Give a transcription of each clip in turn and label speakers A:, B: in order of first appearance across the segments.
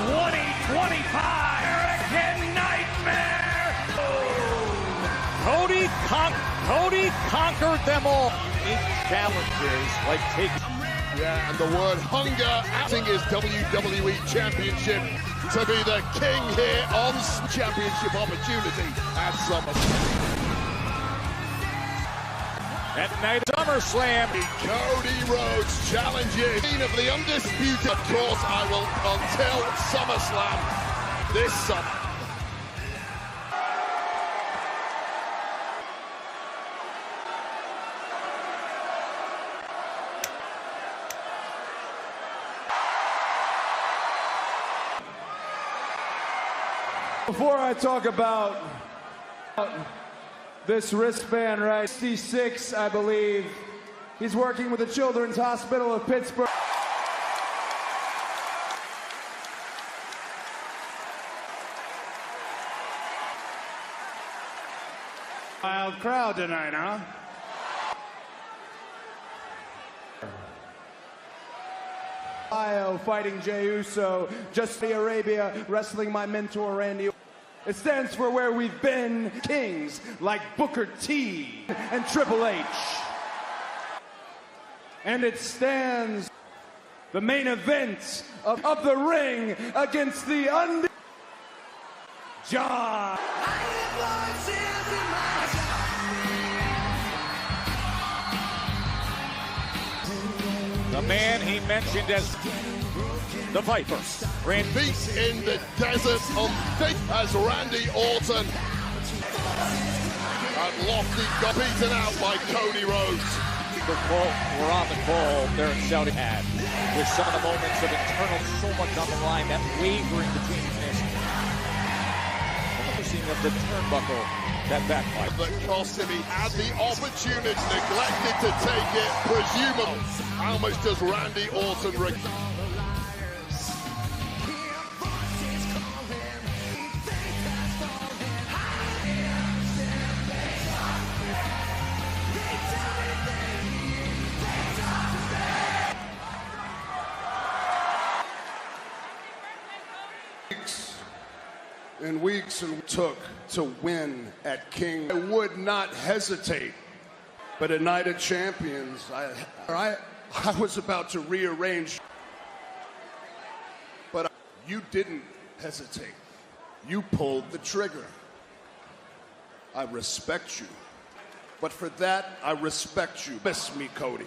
A: 2025 American Nightmare!
B: Cody conquered them all. 8 challenges like taking.
C: Yeah, and the word hunger acting his WWE Championship to be the king here on Championship opportunity at SummerSlam.
B: At night SummerSlam,
C: Cody Rhodes challenges Queen of the Undisputed. Of course, I will until SummerSlam this summer.
D: Before I talk about this wristband, right? 66, I believe. He's working with the Children's Hospital of Pittsburgh. Wild crowd tonight, huh? Ohio fighting Jey Uso, just Saudi Arabia wrestling my mentor Randy. It stands for where we've been, kings like Booker T and Triple H. And it stands the main event of the ring against the John.
B: the man he mentioned as the Viper.
C: Beat in the desert on thick as Randy Orton. And Lofty got beaten out by Cody Rhodes.
B: We're on the call there in Saudi Ad with some of the moments of internal, so much on the line, that wavering between this. Focusing of the turnbuckle, that backfire.
C: That cost him, he had the opportunity, neglected to take it, presumably. How much does Randy Orton regret?
D: And weeks it took to win at King. I would not hesitate, but at Night of Champions, I was about to rearrange, but you didn't hesitate. You pulled the trigger. I respect you, but for that, I respect you. Miss me, Cody.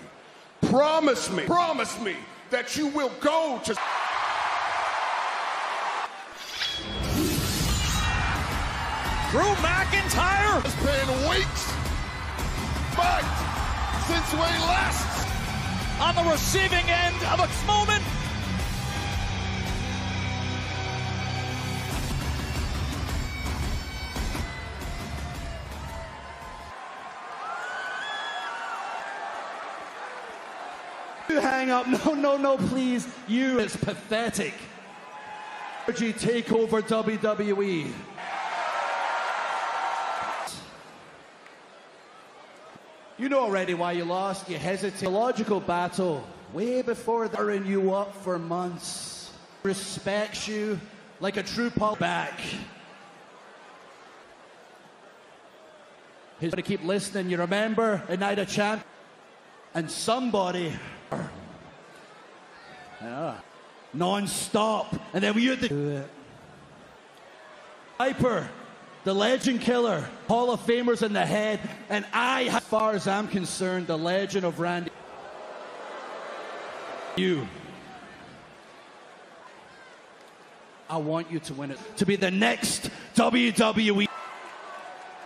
D: Promise me that you will go to...
B: Drew McIntyre!
C: It's been weeks back since we last
B: on the receiving end of a moment.
E: You hang up. No, please. You. It's pathetic. Take over WWE. You know already why you lost. You hesitate. A logical battle way before they're in you up for months. Respects you like a true pal back. He's going to keep listening. You remember a Night of Champ, and somebody, non-stop, and then we had to do it. Viper. The legend killer, Hall of Famers in the head, and as far as I'm concerned, the legend of Randy. I want you to win it, to be the next WWE.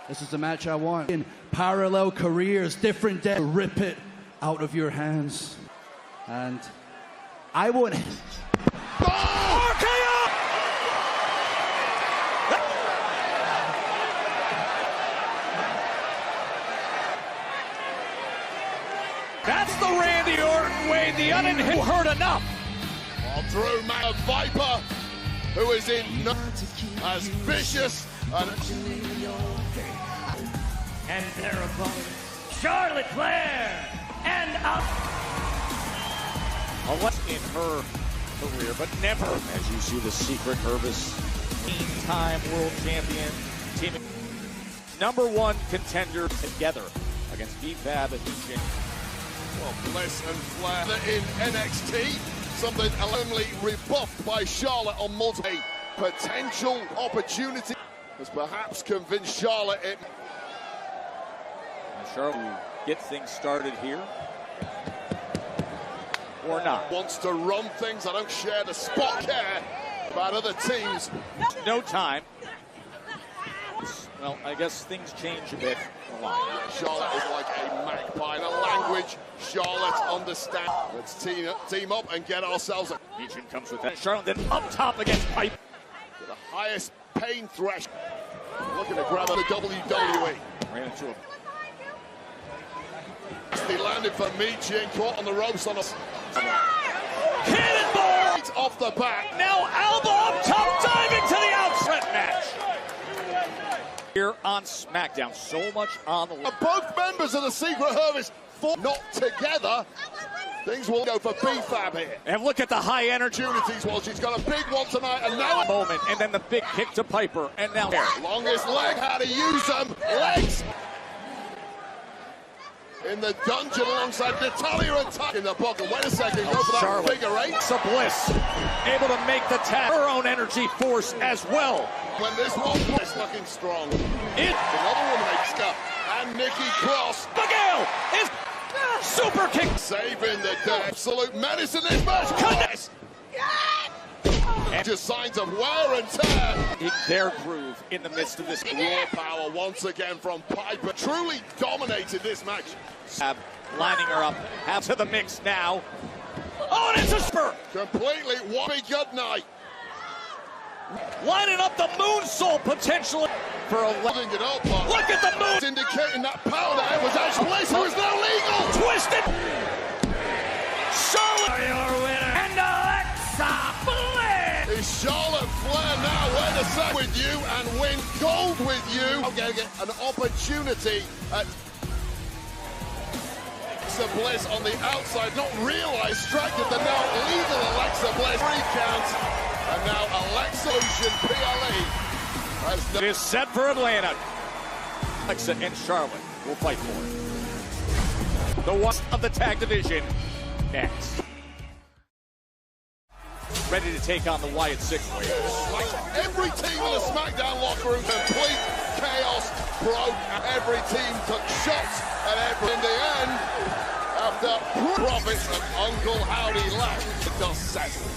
E: This is the match I want. In parallel careers, different deaths, rip it out of your hands. And I won't...
B: That's the Randy Orton way, the uninhibited. Heard enough.
C: While Drew Viper, who is in as vicious
A: and their opponent, Charlotte Flair, and up.
B: In her career, but never. As you see the secret Hervis, meantime world champion, team #1 contender together against BFAB and Eugene.
C: Well, Bliss and Flair in NXT, something only rebuffed by Charlotte on multiple potential opportunity has perhaps convinced Charlotte it.
B: And Charlotte will get things started here, or not.
C: Wants to run things. I don't share the spot care about other teams.
B: No time. Well, I guess things change a bit.
C: Charlotte is like a magpie in a language Charlotte understands. Let's team up and get ourselves a.
B: Eugene comes with that. Charlotte then up top against Pipe.
C: To the highest pain threshold. Looking to grab the WWE.
B: Ran into him.
C: He landed for Michi and caught on the ropes on a.
B: Cannonball!
C: Right off the back.
B: Now elbow up top, diving to the outside match. Here on SmackDown, so much on the line.
C: Both members of the Secret Hervis fought not together. Things will go for BFAB here.
B: And look at the high energy.
C: Opportunities. Well, she's got a big one tonight, and now
B: Moment, and then the big kick to Piper, and now
C: longest leg, how to use them. Legs. In the dungeon alongside Natalya and Tuck in the pocket. Wait a second, go for that
B: Charlotte.
C: figure eight.
B: Bliss able to make the tag. Her own energy force as well.
C: When this one is looking strong.
B: Another
C: woman, Asuka, and Nikki Cross.
B: Miguel is super kick.
C: Saving the day. Absolute menace in this match. Goodness. And just signs of wear and tear.
B: In their groove in the midst of this.
C: Raw power once again from Piper. Truly dominated this match.
B: Lining her up. Half to the mix now. Oh, and it's a spur.
C: Completely one big good night.
B: Lining up the moonsault potential for a
C: Holding it up.
B: Look at the moon.
C: Indicating that power there was Ash Bliss, who is now legal.
B: Twisted. Charlotte.
A: Your winner, and Alexa Bliss.
C: Is Charlotte Flair now win the set with you and win gold with you? I'm going to get an opportunity at Alexa Bliss on the outside, not realized, striking the now legal Alexa Bliss. 3 counts, and now Alexa Ocean PLE has
B: It is set for Atlanta. Alexa and Charlotte will fight for it. The one of the tag division next. Ready to take on the Wyatt Six-Way.
C: every team in the SmackDown locker room. Complete chaos broke. Every team took shots at every. In the end, after Profits and Uncle Howdy left, the dust settled.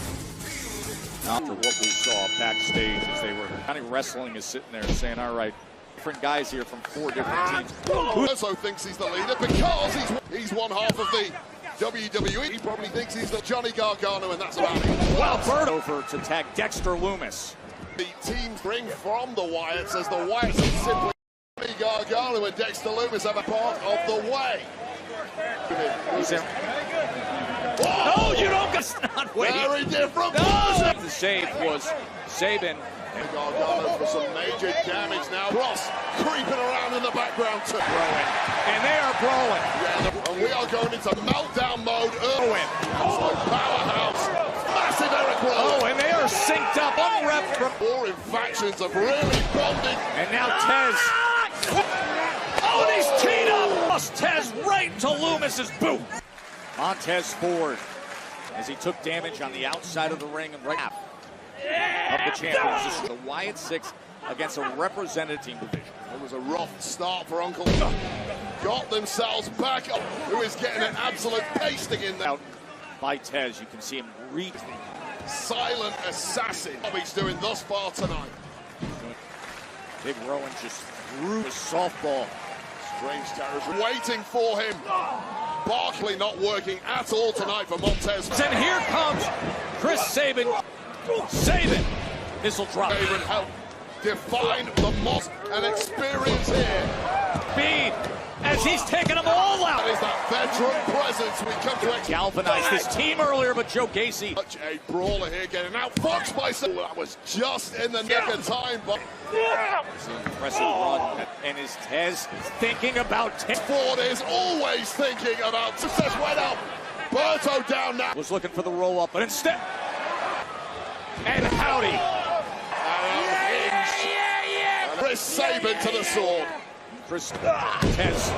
B: After what we saw backstage as they were kind of wrestling is sitting there saying, all right, different guys here from 4 different teams.
C: Who also thinks he's the leader because he's one half of the WWE. He probably thinks he's the Johnny Gargano, and that's about it.
B: Well, Bird over to tag Dexter Loomis.
C: The teams bring from the Wyatts as the Wyatts are simply Johnny Gargano and Dexter Loomis have a part of the way.
B: No, you don't get not waiting.
C: Very different.
B: No! The save was Sabin.
C: And Gargano for some major damage now. Cross creeping around in the background to
B: Growing. And they are growing.
C: Yeah, and we are going into meltdown mode. Irwin, absolute powerhouse. Massive Eric Rowan.
B: Oh, and they are synced up, unwrapped from.
C: 4 factions have really bonded.
B: And now Tez. Oh, and he's teed up. Tez right to Loomis's boot. Montez Ford, as he took damage on the outside of the ring and right up of the champions. This is the Wyatt Six against a represented team division.
C: It was a rough start for Uncle. Got themselves back up. Who is getting an absolute pasting in there.
B: Out by Tez, you can see him reach.
C: Silent assassin. What he's doing thus far tonight.
B: Big Rowan just threw his softball.
C: Strange territory. Waiting for him. Barkley not working at all tonight for Montez.
B: And here comes Chris Sabin. Sabin. This will drop.
C: Favorite help define the most and experience here.
B: Speed as he's taking them all out.
C: That is that veteran presence we come to
B: Galvanized this team earlier, but Joe Gacy.
C: Such a brawler here, getting outfoxed by some. That was just in the nick of time, but
B: It's an impressive run. And is Tez thinking about Tez?
C: Ford is always thinking about success. Went up. Berto down now.
B: Was looking for the roll up, but instead And howdy.
C: Chris Sabin to the sword.
B: Chris Montez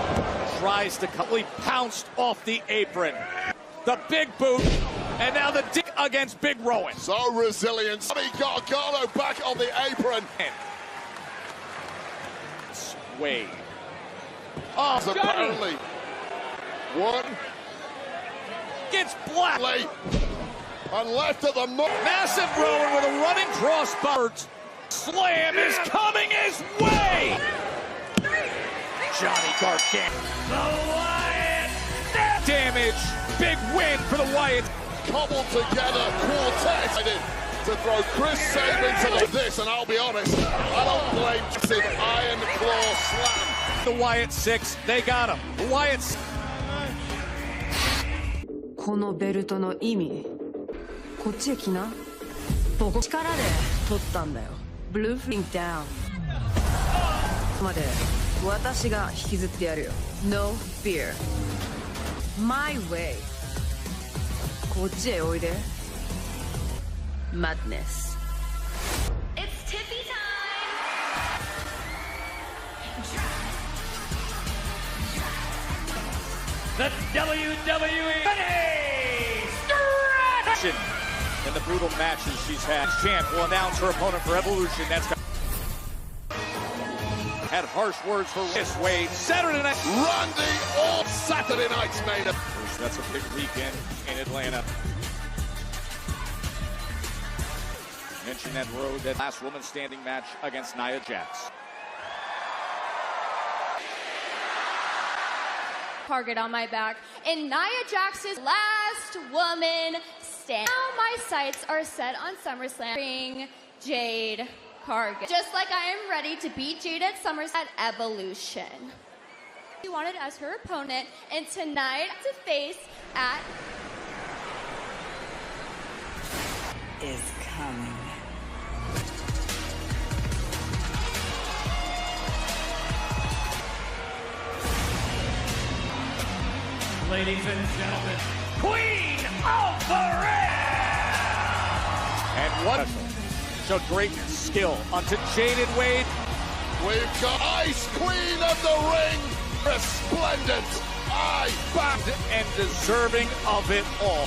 B: tries to completely pounced off the apron. The big boot, and now the dick against Big Rowan.
C: So resilient. He got Gargano back on the apron.
B: Wade. Oh,
C: Apparently. One.
B: Gets black.
C: And left at the
B: Massive Rowan with a running crossbar. Slam is coming his way. Johnny Gargano.
A: The Wyatt.
B: Damage. Big win for the Wyatt.
C: Cobbled together quartet to throw Chris Sabin to this, and I'll be honest, I don't blame massive Iron Claw slam.
B: The Wyatt 6, they got him. The Wyatt 6.
F: このベルトの意味、こっちへ来な。ここ力で取ったんだよ。ブルーフリングダウン。まで私が引きずってやるよ。No fear. My way. こっちへおいで。Madness.
G: It's Tippy time!
A: The WWE
B: In the brutal matches she's had, champ will announce her opponent for Evolution. That's had harsh words for this Wade. Saturday night.
C: Randy Orton Saturday night's made up.
B: That's a big weekend in Atlanta. Mention that road, that last woman standing match against Nia Jax.
G: Target on my back. And Nia Jax's last woman stand. Now my sights are set on SummerSlam. Jade Cargill. Just like I am ready to beat Jade at SummerSlam at Evolution. She wanted as her opponent, and tonight to face at
F: Is coming.
A: Ladies and gentlemen, Queen of the Ring!
B: And what showed great skill onto Jaded Wade.
C: We've got Ice Queen of the Ring, resplendent,
B: Bad and deserving of it all.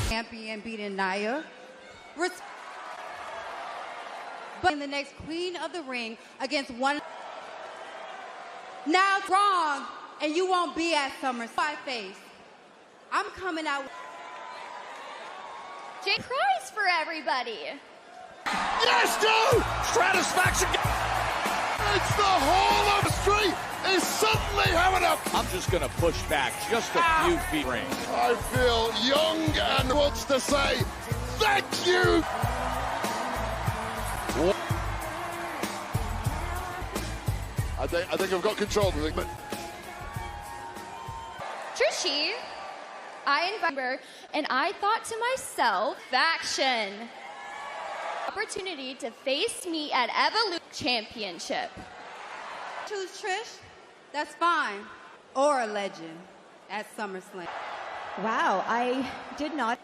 H: Champion beating Nia. But in the next Queen of the Ring against one. Now it's wrong, and you won't be at SummerSlam. By face. I'm coming out.
G: Jade prize for everybody.
C: Yes, no!
B: Stratisfaction.
C: It's the Hall of Street is suddenly having a...
B: I'm just going to push back just a few feet. Ring.
C: I feel young and wants to say, thank you! I think I've got control of the thing, but...
G: Trishi, I invited her, and I thought to myself, faction. Opportunity to face me at Evolution Championship.
H: Choose Trish. That's fine. Or a legend at SummerSlam.
I: Wow, I did not.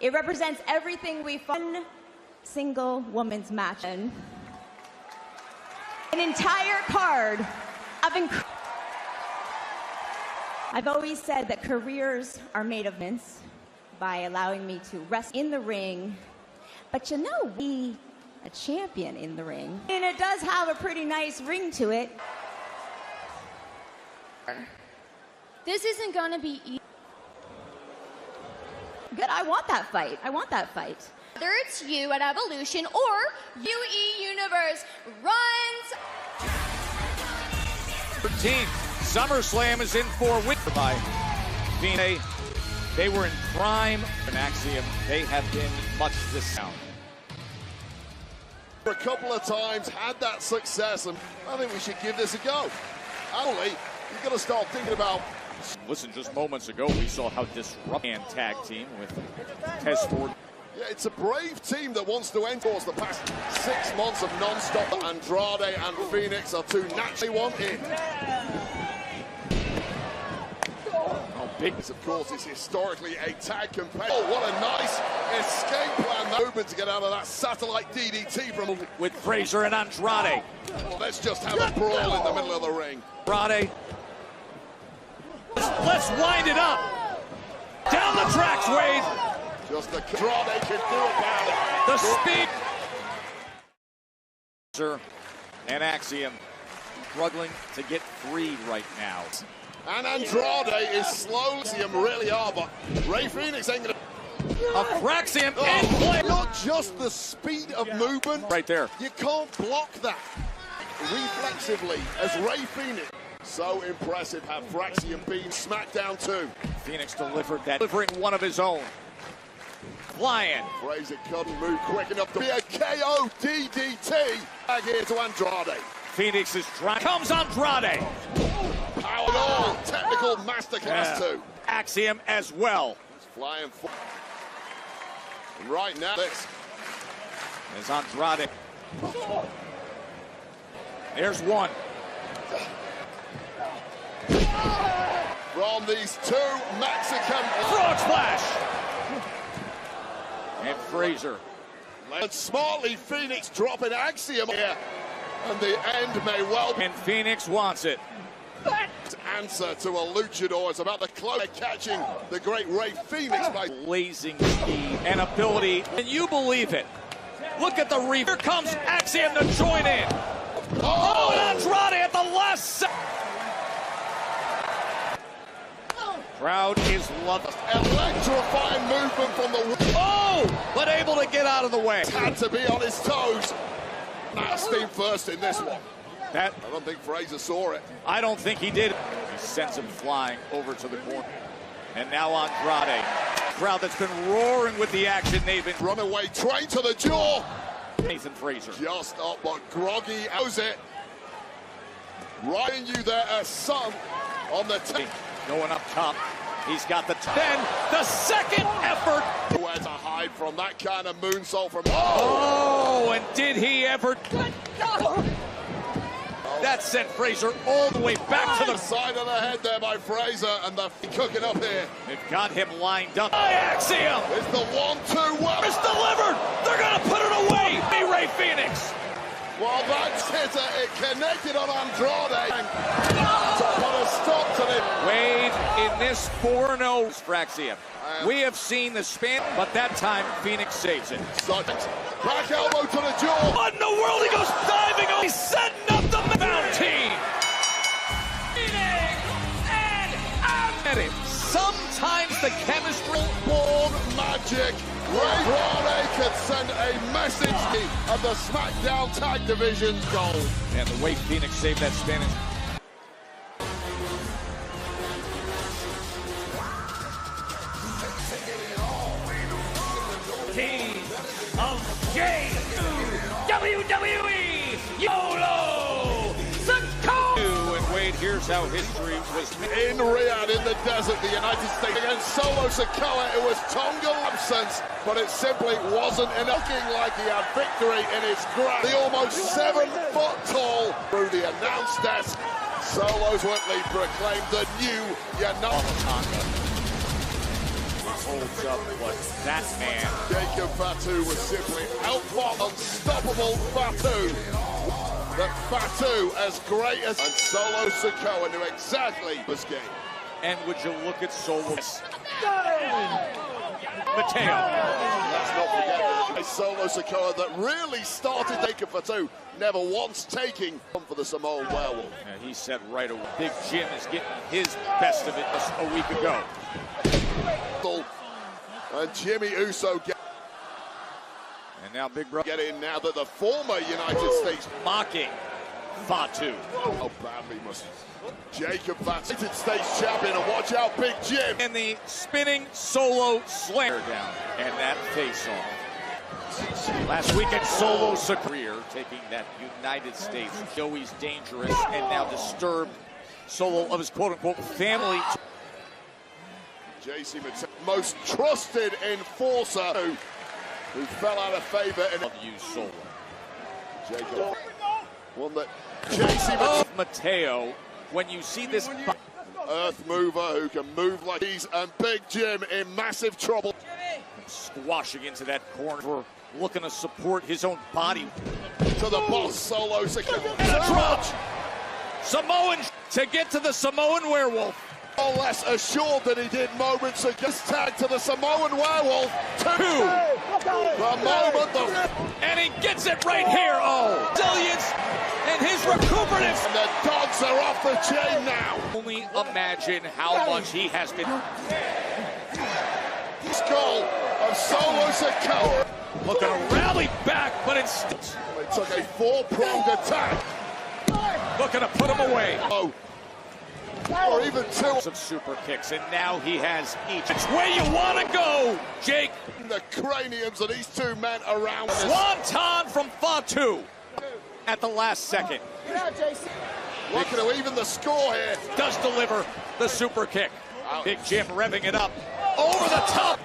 I: It represents everything we fun single woman's match in. An entire card of I've always said that careers are made of mints by allowing me to rest in the ring. But you know, be a champion in the ring. And it does have a pretty nice ring to it.
G: This isn't gonna be easy.
I: Good, I want that fight. I want that fight.
G: Whether it's you at Evolution or UE Universe runs.
B: 13. SummerSlam is in for win by Phoenix. They were in prime. An Axiom, they have been much this sound.
C: For a couple of times, had that success, and I think we should give this a go. Only, you've got to start thinking about...
B: Listen, just moments ago, we saw how disruptive tag team with Tez Ford.
C: Yeah, it's a brave team that wants to end towards the past 6 months of non-stop. Andrade and Phoenix are two naturally wanted.
B: big.
C: This, of course, is historically a tag competitor. Oh, what a nice escape plan. Movement to get out of that satellite DDT from...
B: With Frazer and Andrade.
C: Let's just have a brawl in the middle of the ring.
B: Andrade. Let's wind it up. Down the tracks, Wade.
C: Just the Andrade can do about it.
B: The speed. And Axiom struggling to get freed right now.
C: And Andrade is slowly, Axiom really are, but Rey Fenix ain't gonna...
B: Axiom in play.
C: Not just the speed of movement.
B: Right there.
C: You can't block that reflexively as Rey Fenix. So impressive have Fraxium been. SmackDown 2.
B: Phoenix delivering one of his own. Flying.
C: Frazer couldn't move quick enough to be a KO DDT. Back here to Andrade.
B: Phoenix is trying. Comes Andrade.
C: Power all. Technical masterclass too.
B: Axiom as well.
C: He's flying forward. Right now, this
B: is Andrade. There's one.
C: From these two Mexican...
B: Frog splash! And Frazer.
C: And smartly, Phoenix dropping Axiom here. And the end may well be.
B: And Phoenix wants it.
C: Answer to a luchador. It's about the close catching the great Rey Fenix by
B: blazing speed and ability. Can you believe it? Look at the reef. Here comes Axiom to join in. Oh, and Andrade at the last second. Crowd is loving.
C: Electrifying movement from the...
B: Oh! But able to get out of the way.
C: Had to be on his toes. Now steam first in this one.
B: I
C: don't think Frazer saw it.
B: I don't think he did. He sends him flying over to the corner. And now Andrade. Crowd that's been roaring with the action. They've been...
C: Runaway train to the jaw.
B: Nathan Frazer.
C: Just up, but groggy knows it. Riding you there as son on the tape.
B: Going up top. He's got the... Then the second effort.
C: Where to hide from that kind of moonsault from...
B: Oh, and did he ever... That sent Frazer all the way back to the
C: side of the head there by Frazer, and the cooking up here.
B: They've got him lined up. Axiom!
C: It's the 1-2 well.
B: It's delivered! They're gonna put it away! Be Rey Fenix!
C: Well, that's it connected on Andrade. To put a stop to it.
B: Wade in this 4-0 Fraxium. We have seen the span, but that time Phoenix saves it.
C: Back elbow to the jaw.
B: What in the world? He goes diving. He's setting up the mountain. Phoenix and sometimes the chemistry.
C: Born magic. Rey Andrade could send a message of the SmackDown Tag Division's goal.
B: And the way Phoenix saved that Spanish. King of WWE, YOLO Sikoa! And Wade, here's how history was
C: in Riyadh, in the desert, the United States against Solo Sikoa. It was total absence, but it simply wasn't enough. Looking like he had victory in his grasp. The almost 7 foot tall through the announce desk. Solo's Whitley proclaimed the new United.
B: Holds up what that man.
C: Jacob Fatu was simply outfought, unstoppable Fatu. That Fatu, as great as... And Solo Sikoa knew exactly this game.
B: And would you look at Solo? Mateo.
C: Let's not forget Solo Sikoa that really started Jacob Fatu, never once taking for the Samoan Werewolf.
B: Yeah, he said right away, Big Jim is getting his best of it a week ago.
C: And Jimmy Uso
B: and now Big Bro
C: get in now that the former United States
B: mocking Fatu.
C: Oh, badly must Jacob Fatu, United States champion, and watch out, Big Jim.
B: And the spinning Solo slammer down, and that face off. Last weekend, Solo's career taking that United States. Joey's dangerous and now disturbed Solo of his quote-unquote family.
C: JC Mateo, most trusted enforcer who fell out of favor in
B: you Solo.
C: Jacob, one that JC
B: Mateo, when you see this
C: earth mover who can move like he's, and Big Jim in massive trouble.
B: Squashing into that corner, looking to support his own body.
C: To the boss, Solo Sikoa.
B: And a drop. Samoan to get to the Samoan werewolf.
C: No less assured than he did moments ago. Tag to the Samoan werewolf. Two. The moment
B: and he gets it right here. Oh, resilience and his recuperative.
C: And the dogs are off the chain now.
B: Only imagine how much he has been.
C: Skull of Solo Sikoa.
B: Looking to rally back, but instead
C: they took a four-pronged attack.
B: Looking to put him away.
C: Oh. Or even two.
B: Some super kicks, and now he has each. It's where you want to go, Jake.
C: The craniums of these two men around.
B: Swanton from Fatu at the last second.
C: Looking to even the score here.
B: Does deliver the super kick. Big Jim revving it up. Over the top.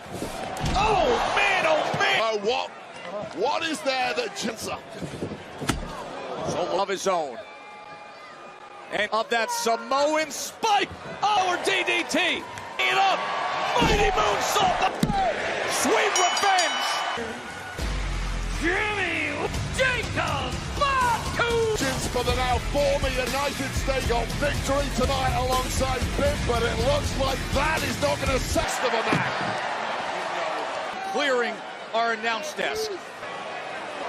B: Oh, man, oh, man.
C: Oh, what is there that Jinsa?
B: So of his own. And of that Samoan spike. Oh, or DDT. It up. Mighty moonsault. Sweet revenge. Jimmy Jacobs.
C: For the now former United States got victory tonight alongside Bib, but it looks like that is not going to set them a match.
B: Clearing our announce desk.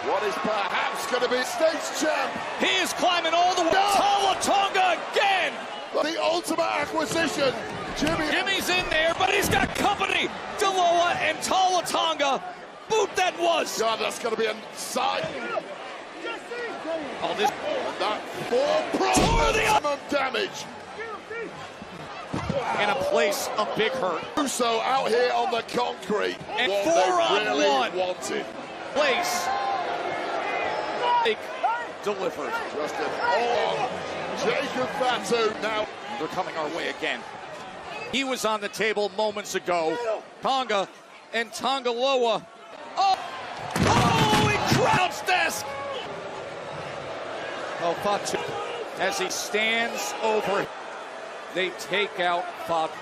C: What is perhaps going to be States champ?
B: He is climbing all the way. Tama Tonga again.
C: The ultimate acquisition.
B: Jimmy's in there, but he's got company. Deloa and Tama Tonga. Boot that was.
C: God, that's going to be a side.
B: Oh, this.
C: And that four-pronged damage.
B: In a place of big hurt.
C: Russo out here on the concrete.
B: And
C: what
B: 4 on
C: they really
B: 1.
C: wanted.
B: Place. Delivered.
C: Just an all Jacob Fatu now.
B: They're coming our way again. He was on the table moments ago. Tonga and Tongaloa. Oh! Oh, he crouched desk! Oh, Fatu. As he stands over, they take out Fatu.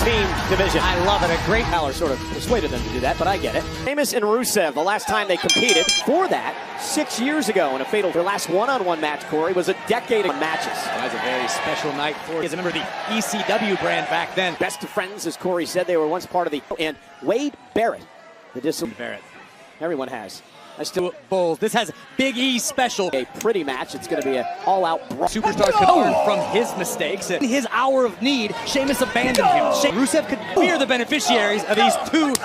J: Team division. I love it. A great Balor sort of persuaded them to do that, but I get it. Sheamus and Rusev, the last time they competed, for that, 6 years ago in a fatal, their last one-on-one match, Corey, was a decade of matches.
K: That was a very special night for as a member of the ECW brand back then.
J: Best of friends, as Corey said, they were once part of the, and Wade Barrett, the discipline.
K: Barrett.
J: Everyone has.
K: I still Bulls. This has Big E special.
J: A pretty match. It's going to be an all-out brawl.
K: Superstars could learn from his mistakes. In his hour of need, Sheamus abandoned him. Rusev could fear the beneficiaries of these two.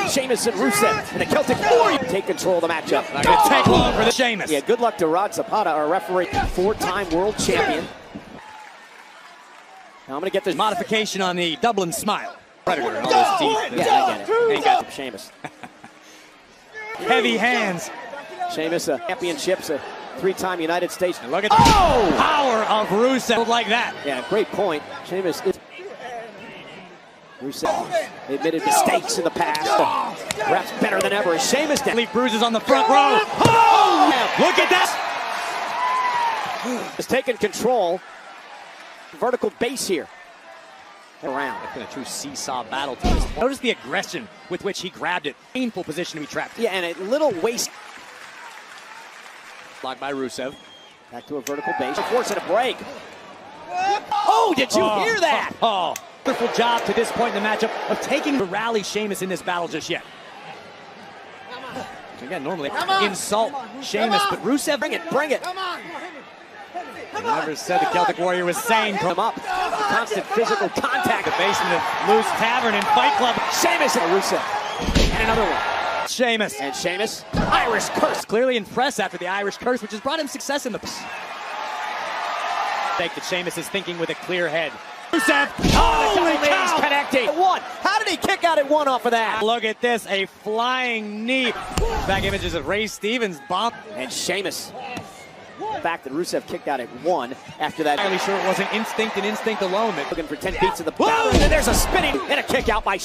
J: Sheamus and Rusev and the Celtic Warrior take control of the matchup.
K: Not going to take long for the Sheamus.
J: Yeah, good luck to Rod Zapata, our referee, 4-time world champion. Now I'm going to get this
K: modification on the Dublin Smile. Predator and all those teeth.
J: Yeah, I get it. Ain't got some Sheamus.
K: Heavy hands.
J: Sheamus, championships, a 3-time United States.
K: And look at the power of Rusev like that.
J: Yeah, great point. Sheamus is. Rusev admitted mistakes in the past. Perhaps better than ever. Sheamus
K: leave bruises on the front row. Oh! Look at that.
J: Has taken control. Vertical base here. Around.
K: It's been a true seesaw battle to this point. Notice the aggression with which he grabbed it. Painful position to be trapped.
J: Yeah, and a little waist.
K: Blocked by Rusev.
J: Back to a vertical base. Forcing a break. Oh, did you hear that?
K: Oh, wonderful job to this point in the matchup of taking the rally Sheamus in this battle just yet. Again, normally insult Sheamus, but Rusev,
J: bring it.
K: Never said the Celtic Warrior was saying
J: come up. Constant physical contact.
K: The basement of Loose Tavern and Fight Club.
J: Sheamus and Rusev. And another one.
K: Sheamus.
J: And Sheamus. Irish curse.
K: Clearly impressed after the Irish curse, which has brought him success in the... Think that Sheamus is thinking with a clear head. Rusev.
J: Holy cow. Connecting. One. How did he kick out at one off of that?
K: Look at this. A flying knee. Back images of Ray Stevens bump.
J: And Sheamus. The fact that Rusev kicked out at one after that.
K: I'm sure it wasn't instinct and instinct alone.
J: Looking for 10 beats of the battle. And then there's a spinning and a kick out by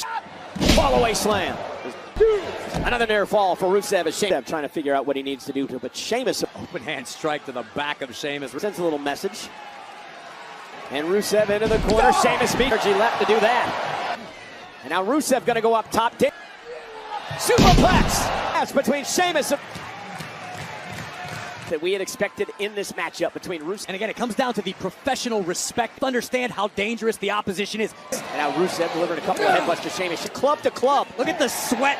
J: fall away slam. Another near fall for Rusev as Sheamus trying to figure out what he needs to do to, but Sheamus
K: Open hand strike to the back of Sheamus.
J: sends a little message. And Rusev into the corner. Sheamus beat energy left to do that. And now Rusev going to go up top. Superplex! That's between Sheamus and that we had expected in this matchup between Rusev.
K: And again, it comes down to the professional respect to understand how dangerous the opposition is.
J: And now Rusev delivering a couple of headbutts to Sheamus. Club to club.
K: Look at the sweat.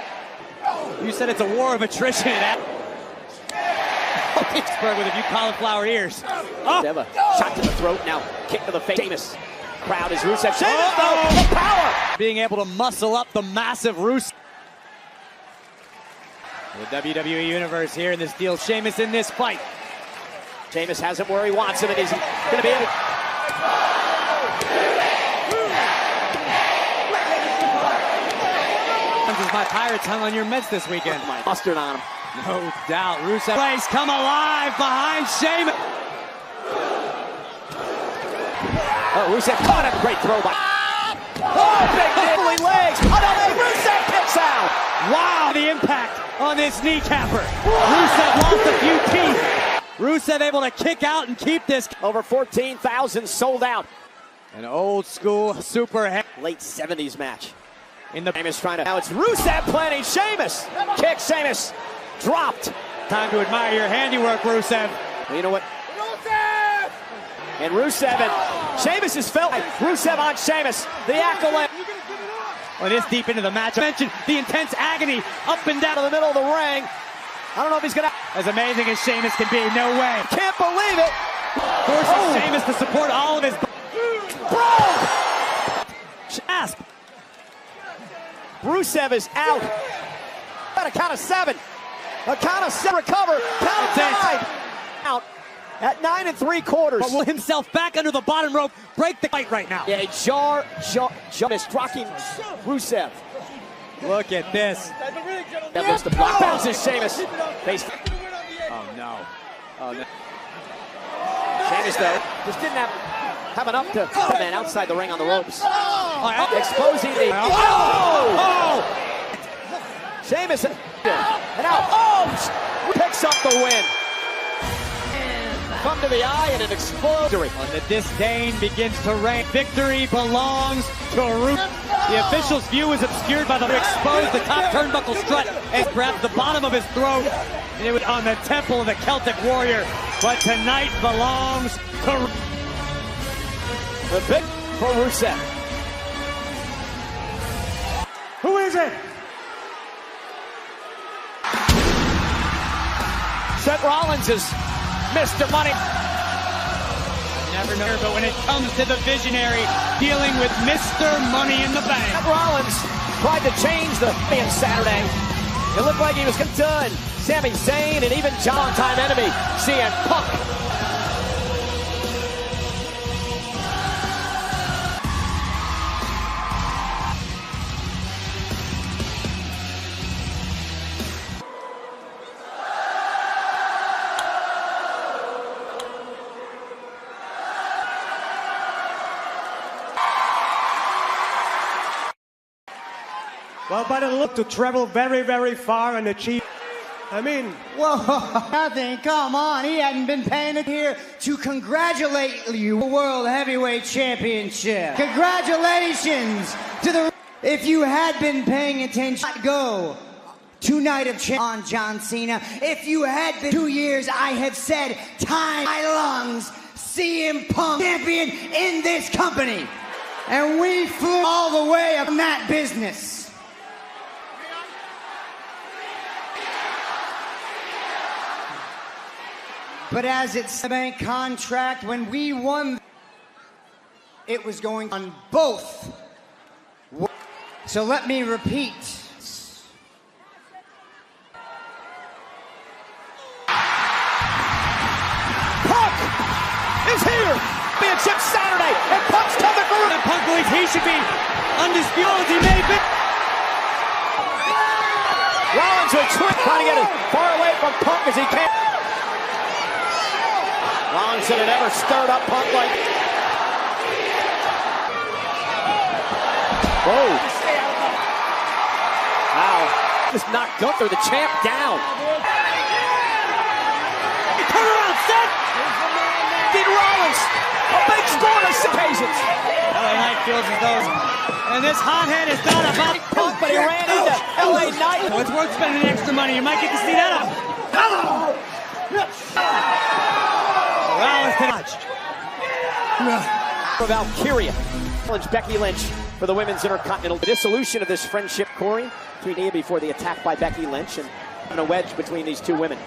K: You said it's a war of attrition. Pittsburgh with a few cauliflower ears.
J: Oh. A shot to the throat. Now kick to the face. Sheamus. Crowd is Rusev. Sheamus though. The power.
K: Being able to muscle up the massive Rusev. The WWE Universe here in this deal. Sheamus in this fight.
J: Sheamus has him where he wants him, and he's going to be able.
K: This is my Pirates hung on your Mets this weekend.
J: Mustard on him.
K: No doubt. Rusev place come alive behind Sheamus.
J: Oh, Rusev caught him. Great throw by. Oh, big nibbling legs. Oh, no, Rusev kicks out.
K: Wow, the impact on this kneecapper. Rusev lost a few teeth. Rusev able to kick out and keep this.
J: Over 14,000 sold out.
K: An old school super
J: late 70s match.
K: In the
J: Sheamus trying to. Now it's Rusev planning Sheamus. Kick Sheamus. Dropped.
K: Time to admire your handiwork, Rusev.
J: Well, you know what? And Rusev and Sheamus is felt. Rusev on Sheamus. The accolade.
K: Well, this deep into the match. I mentioned the intense agony up and down
J: in the middle of the ring. I don't know if he's going to.
K: As amazing as Sheamus can be, no way.
J: Can't believe it.
K: Forces Sheamus to support all of his.
J: Bro!
K: Asp.
J: Rusev is out. At a count of 7. A count of 7. Recover. Count of 9. Out. At 9 3/4.
K: But will himself back under the bottom rope break the fight right now?
J: Yeah, jar rocking Rusev.
K: Look at this.
J: That was the block. Bounces Sheamus. Face.
K: Oh no. Oh no.
J: Sheamus though just didn't have enough to man outside the ring on the ropes. Exposing the. Oh! Sheamus and now picks up the win. Come to the eye and an explosion.
K: And the disdain begins to reign. Victory belongs to Rusev. The official's view is obscured by the exposed the top turnbuckle strut and grabbed the bottom of his throat. And it was on the temple of the Celtic Warrior. But tonight belongs to
J: the big for Rusev.
K: Who is it?
J: Seth Rollins is Mr. Money.
K: Never know, but when it comes to the visionary dealing with Mr. Money in the Bank.
J: Seth Rollins tried to change the thing Saturday. It looked like he was done. Sami Zayn and even time enemy CM Punk.
L: Well, by the look to travel very, very far and achieve. I mean,
M: whoa, nothing. Come on, he hadn't been paying it here to congratulate you, World Heavyweight Championship. Congratulations to the. If you had been paying attention, go to Night of on John Cena. If you had been 2 years, I have said time my lungs, CM Punk champion in this company, and we flew all the way up from that business. But as it's the bank contract, when we won, it was going on both. So let me repeat.
J: Punk is here. Championship Saturday, and Punk's coming through.
K: And Punk believes he should be undisputed as he may be.
J: Rollins with trick, trying to get as far away from Punk as he can. Rollins should have never stirred up Punk like. Whoa. Wow. Just knocked Gunther, the champ, down.
K: Turn around, Seth!
J: Dean Rollins, a big score on 6 occasions.
K: LA Knight feels as though, and this hothead is not about
J: punk, but he ran into LA Knight.
K: So it's worth spending extra money. You might get to see that. Rollins touched.
J: Valkyria challenge Becky Lynch for the Women's Intercontinental. The dissolution of this friendship, Corey, between Nia before the attack by Becky Lynch and a wedge between these two women.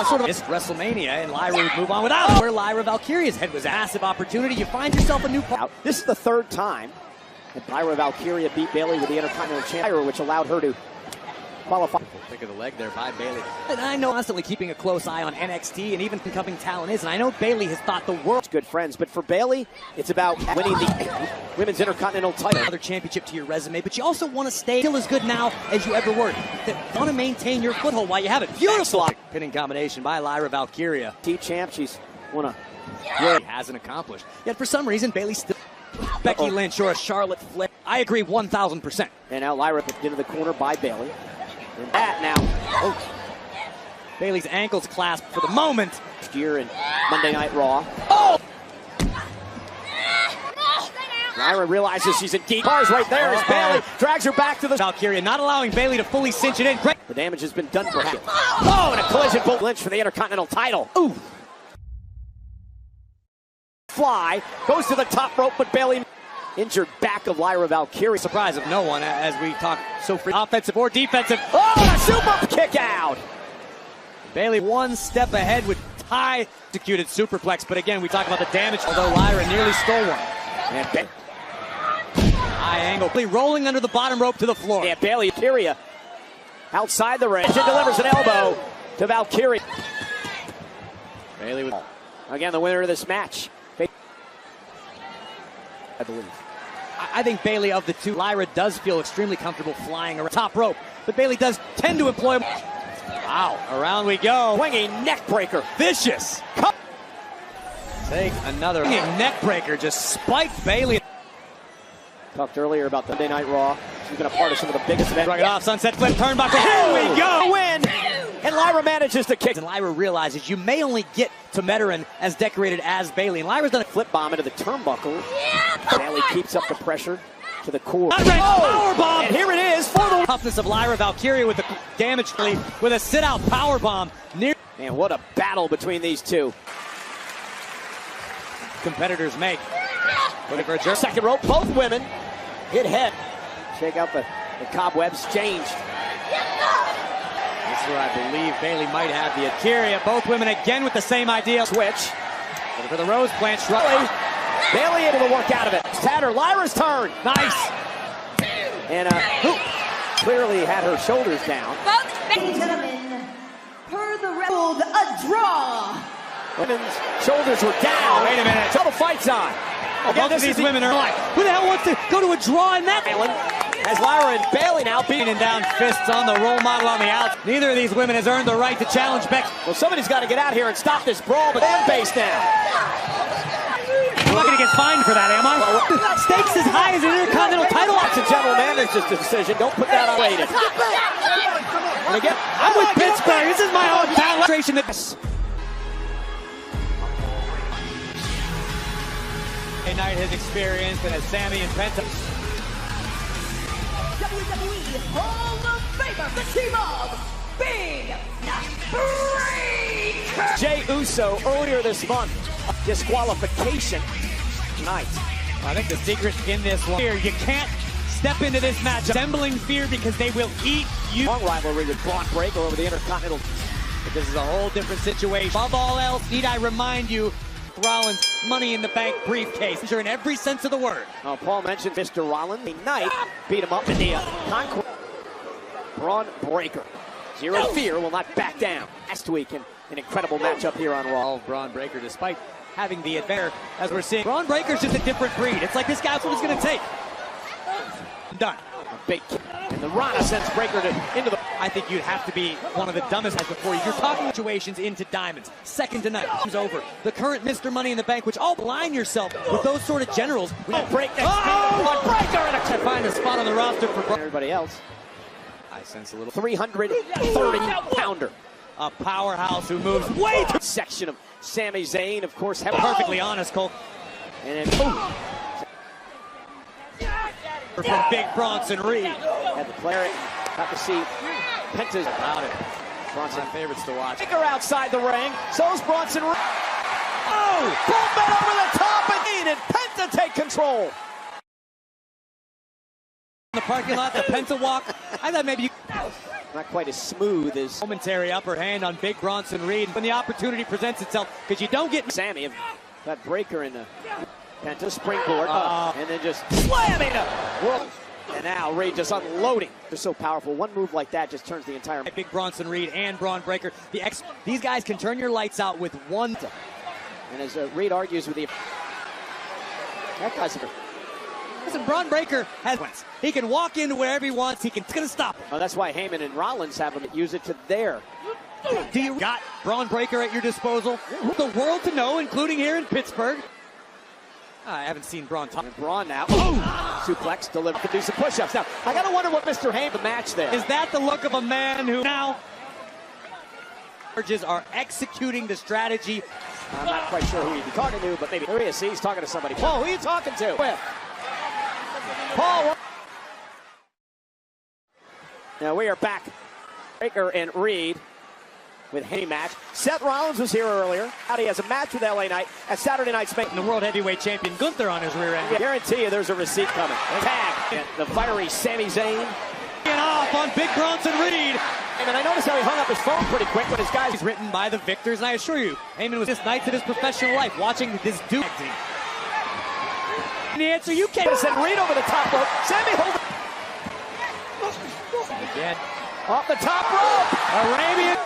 K: Sort of missed WrestleMania, and Lyra would move on without where Lyra Valkyria's head was. A massive opportunity. You find yourself a new partner.
J: This is the 3rd time that Lyra Valkyria beat Bayley with the Intercontinental Championship, which allowed her to qualify.
K: Pick of the leg there by Bayley. And I know constantly keeping a close eye on NXT and even incoming talent is, and I know Bayley has thought the world's
J: good friends, but for Bayley, it's about winning the Women's Intercontinental title.
K: Another championship to your resume, but you also want to stay still as good now as you ever were. Want to maintain your foothold while you have it. Beautiful pinning combination by Lyra Valkyria.
J: T-champ, she's won a
K: really hasn't accomplished. Yet for some reason, Bayley still. Becky Lynch or a Charlotte Flair. I agree 1,000%.
J: And now Lyra picked into the corner by Bayley. And that now. Oh.
K: Bayley's ankles clasped for the moment.
J: Next year in Monday Night Raw.
K: Oh!
J: Lyra realizes she's in deep. Bars right there as Bayley drags her back to the
K: Valkyria, not allowing Bayley to fully cinch it in. Great.
J: The damage has been done for him. Oh, and a collision bolt. Lynch for the Intercontinental title.
K: Ooh.
J: Fly goes to the top rope, but Bayley injured back of Lyra Valkyria.
K: Surprise of no one as we talk so free. Offensive or defensive.
J: Oh, a super kick out.
K: Bayley one step ahead with high executed superplex, but again, we talk about the damage, although Lyra nearly stole one.
J: And
K: high angle. Rolling under the bottom rope to the floor.
J: Yeah, Bayley Valkyria outside the ring. She delivers an elbow to Valkyria.
K: Bayley with
J: again the winner of this match. I believe.
K: I think Bayley of the two, Lyra does feel extremely comfortable flying around top rope, but Bayley does tend to employ. Wow, around we go.
J: Swinging neck breaker.
K: Vicious. Take another neck breaker, just spiked Bayley.
J: Talked earlier about the Monday Night Raw. She's been a part of some of the biggest events.
K: Drag it off, sunset flip, turnbuckle. Here we go.
J: Win. And Lyra manages to kick.
K: And Lyra realizes you may only get to Meteran as decorated as Bayley. And Lyra's done a
J: flip bomb into the turnbuckle. Bayley keeps up the pressure to the core.
K: Power bomb.
J: And here it is for the
K: toughness of Lyra Valkyria with the damage with a sit-out power bomb.
J: And what a battle between these two.
K: Competitors make. Looking for a jerk.
J: Second rope, both women hit head. Shake out the cobwebs changed.
K: This is where I believe Bayley might have the Valkyria. Both women again with the same idea.
J: Switch.
K: Looking for the Rose Plant.
J: Bayley able to work out of it. Tatter, Lyra's turn.
K: Nice.
J: And clearly had her shoulders down.
I: Ladies and gentlemen, per the ruled a draw.
J: Women's shoulders were down.
K: Wait a minute.
J: Till the fight's on.
K: Again, both of these women are like, who the hell wants to go to a draw in that?
J: As Lyra and Bayley now
K: beating down fists on the role model on the out. Neither of these women has earned the right to challenge Becky.
J: Well, somebody's got to get out here and stop this brawl, but fan base now.
K: I'm not going to get fined for that, am I? Stakes as high as an Intercontinental title.
J: That's a general manager's decision. Don't put that on rated. And again,
K: I'm with Pittsburgh. This is my own demonstration. A night has experienced and as Sammy and Penta.
F: WWE Hall of Famer, the team of Big Breaker.
J: Jey Uso earlier this month, disqualification tonight.
K: I think the secret in this one here, you can't step into this match assembling fear because they will eat you.
J: Long rivalry with Braun Breaker over the Intercontinental.
K: But this is a whole different situation. Above all else, need I remind you, Rollins' Money in the Bank briefcase. Sure, in every sense of the word.
J: Oh, Paul mentioned Mr. Rollins. The Knight beat him up in the Conquest. Braun Breaker. Zero fear will not back down. Last week, an incredible matchup here on Raw.
K: Braun Breaker, despite having the advantage, as we're seeing. Braun Breaker's just a different breed. It's like this guy's what it's going to take. Done.
J: A big kick. And the Rana sends Breaker into the...
K: I think you'd have to be one of the dumbest guys before you. You're talking situations into diamonds. Second to none. Comes over. The current Mr. Money in the Bank, which all align yourself with those sort of generals.
J: Break next. Braun Breaker.
K: To find a spot on the roster for
J: everybody else.
K: I sense a little
J: 330-pounder.
K: A powerhouse who moves way through
J: section of Sami Zayn, of course.
K: Perfectly honest, Cole.
J: And then,
K: from Big Bronson Reed.
J: Had the player, got to see Penta's about it. Bronson
K: favorites to watch.
J: Taker outside the ring. So's Bronson Reed. Oh! Bullman over the top and Penta take control.
K: In the parking lot, the Penta walk. I thought maybe you...
J: Not quite as smooth as...
K: Momentary upper hand on Big Bronson Reed when the opportunity presents itself, because you don't get...
J: Sami, that breaker in the Penta springboard, and then just slamming him. And now Reed just unloading. They're so powerful. One move like that just turns the entire...
K: Big Bronson Reed and Braun Breaker. These guys can turn your lights out with one...
J: And as Reed argues with the... That guy's...
K: Listen, Braun Breaker has wins. He can walk into wherever he wants. It's going to stop him.
J: Oh, that's why Heyman and Rollins have him use it to their...
K: Do you got Braun Breaker at your disposal? The world to know, including here in Pittsburgh. I haven't seen Braun talk.
J: And Braun now. Oh! Suplex, deliver, can do some push-ups. Now, I got to wonder what Mr. Heyman, the match there.
K: Is that the look of a man who now... are executing the strategy?
J: I'm not quite sure who he'd be talking to, but maybe there he is. See, he's talking to somebody. Paul, who are you talking to? With Paul. Now we are back. Breaker and Reed with a match. Seth Rollins was here earlier. He has a match with LA Knight at Saturday Night SmackDown.
K: The World Heavyweight Champion Gunther on his rear end.
J: I guarantee you there's a receipt coming. Tag. And the fiery Sami Zayn.
K: Get off on Big Bronson Reed.
J: And I noticed how he hung up his phone pretty quick when his guys...
K: He's written by the victors, and I assure you, Heyman was this nights of his professional life watching this dude. And the answer, you can't.
J: Send Reed over the top rope. Sami hold
K: again.
J: Off the top rope.
K: Arabian.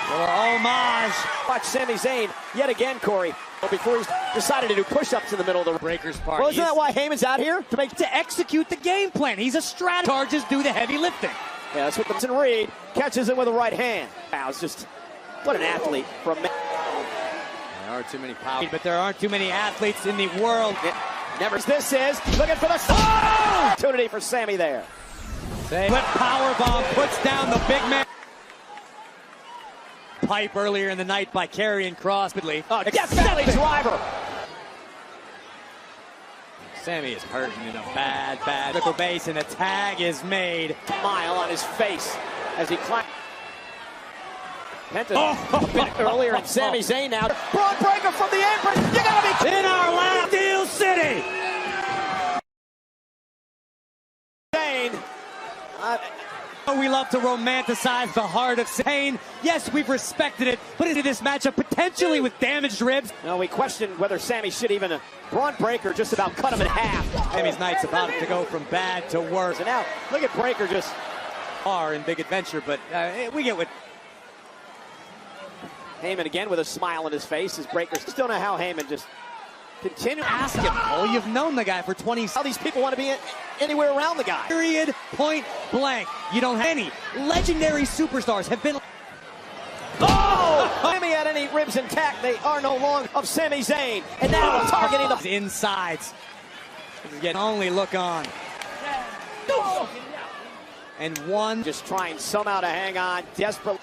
K: Little homage.
J: Watch Sami Zayn yet again, Corey. Before he decided to do push-ups in the middle of the
K: Breaker's part.
J: Well, isn't that why Heyman's out here?
K: To execute the game plan. He's a strategist. Charges do the heavy lifting.
J: Yeah, that's what the Reed catches it with a right hand. Wow, it's just what an athlete from.
K: There are too many power, but there aren't too many athletes in the world.
J: Never. This is looking for the opportunity for Sami there.
K: Flip powerbomb puts down the big man. Pipe earlier in the night by Karrion Kross.
J: Death Valley driver.
K: Sami is hurting in a bad vertical base, and a tag is made.
J: Smile on his face as he climbs. Penta earlier, and Sami Zayn now. Braun Breaker from the apron. You gotta be
K: in our last Steel City.
J: Zayn.
K: We love to romanticize the heart of Zayn. Yes, we've respected it, but into this matchup potentially with damaged ribs.
J: No, we questioned whether Sami should even. Braun Breaker just about cut him in half.
K: Sami's night's about to go from bad to worse.
J: And now look at Breaker just
K: far in Big Adventure, but we get what.
J: Heyman again with a smile on his face as Breaker. Just don't know how Heyman just continue.
K: Ask him. Oh, you've known the guy for 20.
J: How these people want to be anywhere around the guy.
K: Period. Point blank. You don't have any legendary superstars have been.
J: Oh! Sami had any ribs intact. They are no longer of Sami Zayn. And now targeting the
K: insides. Again, only look on. And one
J: just trying somehow to hang on. Desperate.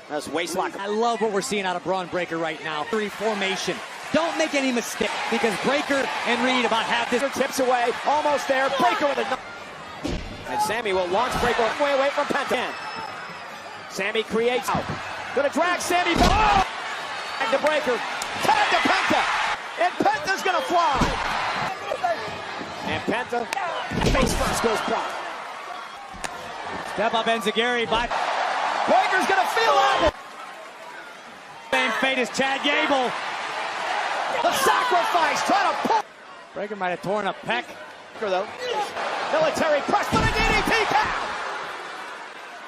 J: That's waistlock.
K: I love what we're seeing out of Braun Breaker right now. Formation. Don't make any mistake, because Breaker and Reed about half this.
J: Tips away, almost there. Breaker with a. And Sami will launch Breaker way away from Penta. Sami creates. Gonna drag Sami back. Tag to Breaker. Tag to Penta. And Penta's gonna fly. And Penta. Face first goes Braun.
K: Step up Enziguri by.
J: Breaker's gonna feel that.
K: Same fate as Chad Gable.
J: The sacrifice, trying to pull.
K: Breaker might have torn a pec.
J: Though. Military press, but a DDT tap.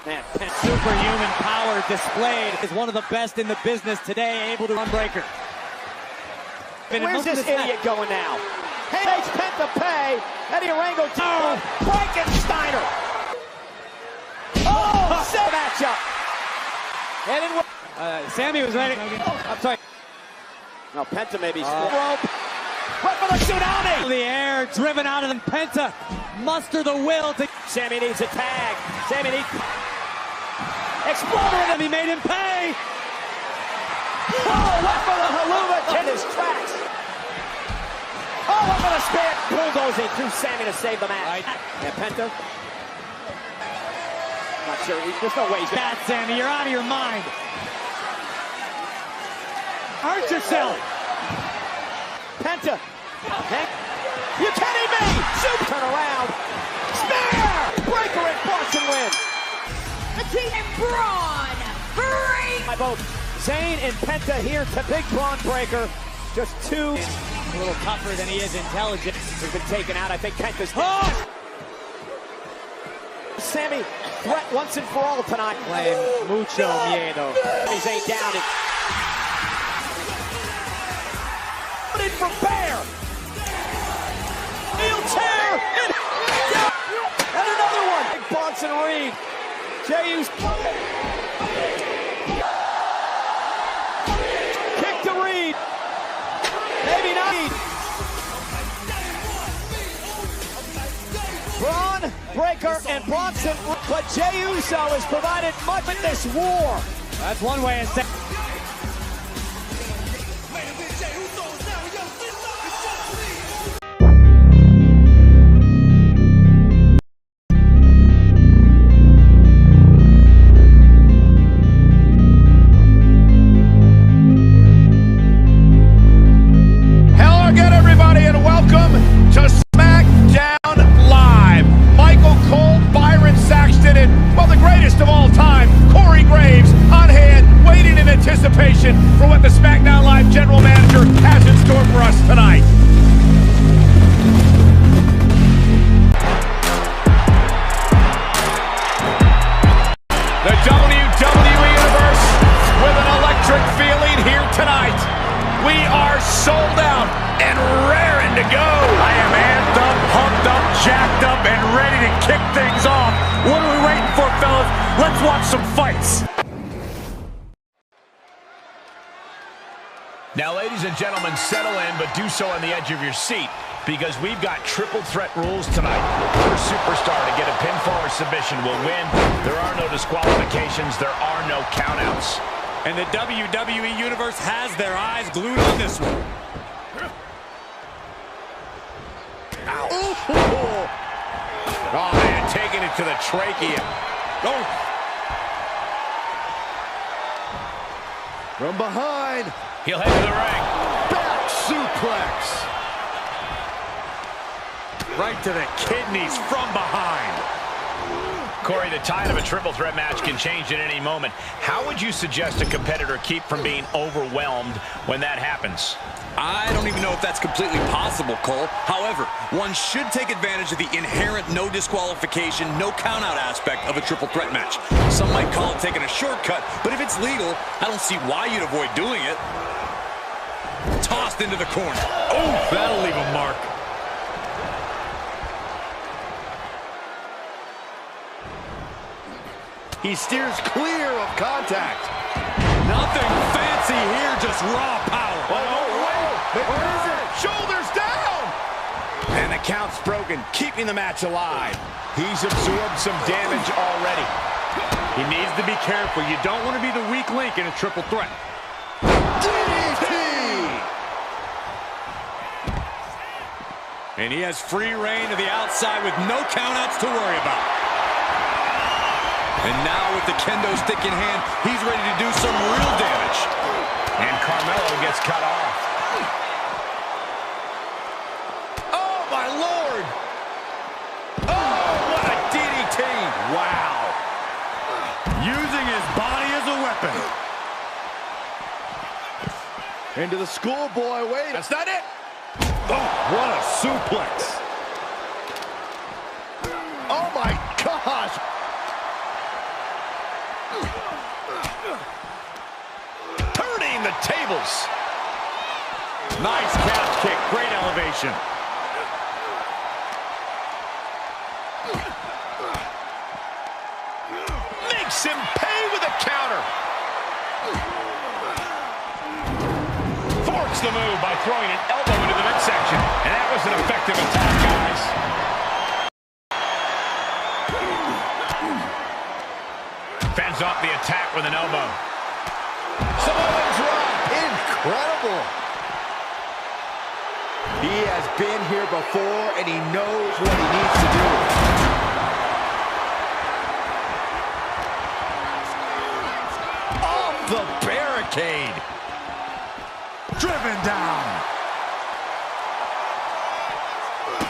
J: Man,
K: superhuman power displayed is one of the best in the business today, able to run Breaker.
J: Where's this idiot going now? Hey, takes Penta pay. Eddie Orango to Frankensteiner. Oh, set matchup. And
K: Sami was ready. I'm sorry.
J: Now Penta maybe rope. Right for the tsunami.
K: The air driven out of them. Penta muster the will to...
J: Sammy needs a tag. Sammy needs...
K: Exploder, and he made him pay!
J: Oh, what for the Helluva in his tracks. Oh, what for the spear. Bulldozing through Sammy to save the match. And Penta. Not sure. There's no way he's
K: bad, Sammy. You're out of your mind. Hurt yourself.
J: Penta. You kidding me? Soup turn around. Spear! Breaker and Boston win.
F: The Team and Braun break.
J: By both Zayn and Penta here to Big Braun Breaker. Just two.
K: A little tougher than he is intelligent.
J: He's been taken out. I think Penta's... Oh! Sammy, threat once and for all tonight.
K: Playing mucho miedo.
J: Zayn down it. Put it from Bear. Heel tear. And another one. Big Bronson Reed. Jeyu's kick to Reed. Maybe not. Braun Breaker and Bronson, but Jey Uso has provided much in this war.
K: That's one way of saying.
A: For what the SmackDown Live general manager has in store for us tonight. The WWE Universe with an electric feeling here tonight. We are sold out and raring to go. I am amped up, pumped up, jacked up, and ready to kick things off. What are we waiting for, fellas? Let's watch some fights.
N: Now, ladies and gentlemen, settle in, but do so on the edge of your seat, because we've got triple threat rules tonight. First superstar to get a pinfall or submission will win. There are no disqualifications. There are no countouts.
A: And the WWE Universe has their eyes glued on this one.
N: Oh, man, taking it to the trachea.
A: Oh.
D: From behind.
N: He'll head to the ring.
D: Back suplex.
N: Right to the kidneys from behind. Corey, the tide of a triple threat match can change at any moment. How would you suggest a competitor keep from being overwhelmed when that happens?
O: I don't even know if that's completely possible, Cole. However, one should take advantage of the inherent no disqualification, no countout aspect of a triple threat match. Some might call it taking a shortcut, but if it's legal, I don't see why you'd avoid doing it. Tossed into the corner.
N: Oh, that'll leave a mark.
D: He steers clear of contact.
A: Nothing fancy here, just raw power.
D: Where is it? Shoulders down!
N: And the count's broken, keeping the match alive. He's absorbed some damage already.
A: He needs to be careful. You don't want to be the weak link in a triple threat.
D: DDT!
A: And he has free reign to the outside with no countouts to worry about.
O: And now with the kendo stick in hand, he's ready to do some real damage.
N: And Carmelo gets cut off.
D: Oh, my Lord! Oh, what a DDT!
A: Wow. Using his body as a weapon.
D: Into the schoolboy, wait.
A: That's not it. Oh, what a suplex.
D: Oh, my gosh!
N: Turning the tables.
A: Nice calf kick, great elevation.
N: Makes him pay with a counter. Forks the move by throwing an elbow into the midsection. And that was an effective attack, guys. heads off the attack with an elbow.
P: Samoan drop. Incredible. He has been here before, and he knows what he needs to do. Off the barricade. Driven down.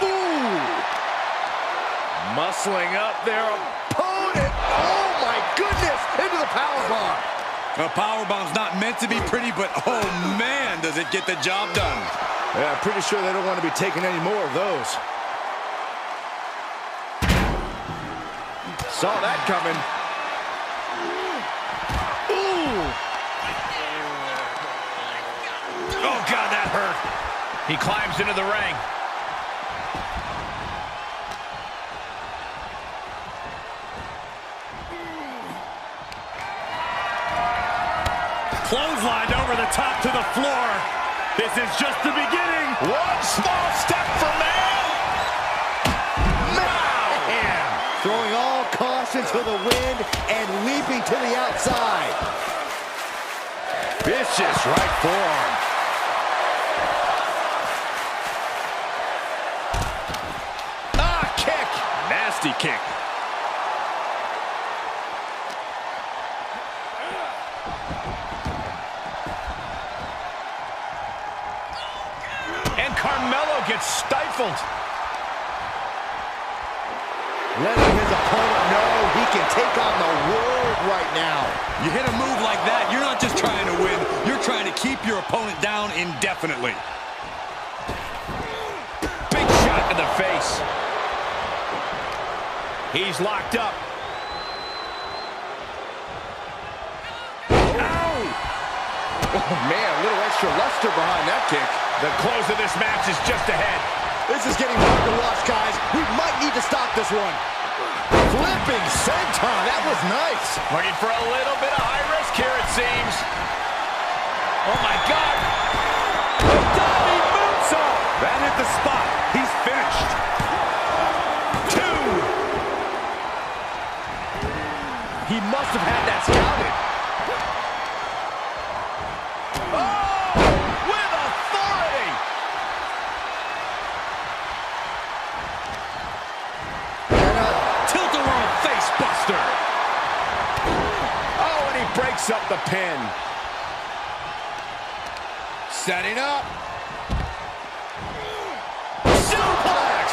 P: Ooh. Muscling up their opponent. Oh, my goodness. Into the powerbomb.
O: A powerbomb's not meant to be pretty, but oh, man, does it get the job done.
P: Yeah, I'm pretty sure they don't want to be taking any more of those. Saw that coming.
N: Ooh. Oh, God, that hurt. He climbs into the ring.
O: Clotheslined over the top to the floor. This is just the beginning.
N: One small step for man.
P: Man! Throwing all caution to the wind and leaping to the outside. Vicious right forearm. Ah, kick. Nasty kick.
N: Carmelo gets stifled.
P: Letting his opponent know he can take on the world right now.
O: You hit a move like that, you're not just trying to win, you're trying to keep your opponent down indefinitely.
N: Big shot to the face. He's locked up.
P: Ow! Oh, man, a little extra luster behind that kick.
N: The close of this match is just ahead.
P: This is getting hard to watch, guys. We might need to stop this one. Flipping senton. That was nice.
N: Looking for a little bit of high risk here, it seems. Oh, my God. The diving moonsault.
O: That hit the spot. He's finished.
P: 2. He must have had that scouted. Breaks up the pin. Setting up. Suplex.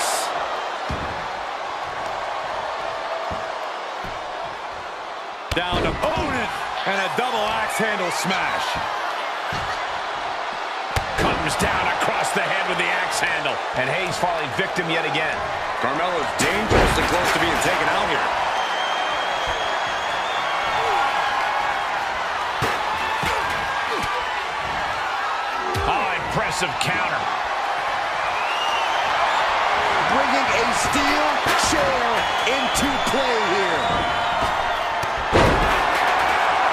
O: Down to opponent and a double axe handle smash.
N: Comes down across the head with the axe handle. And Hayes falling victim yet again.
O: Carmelo's dangerously close to being taken out here.
N: Impressive counter.
P: Bringing a steel chair into play here.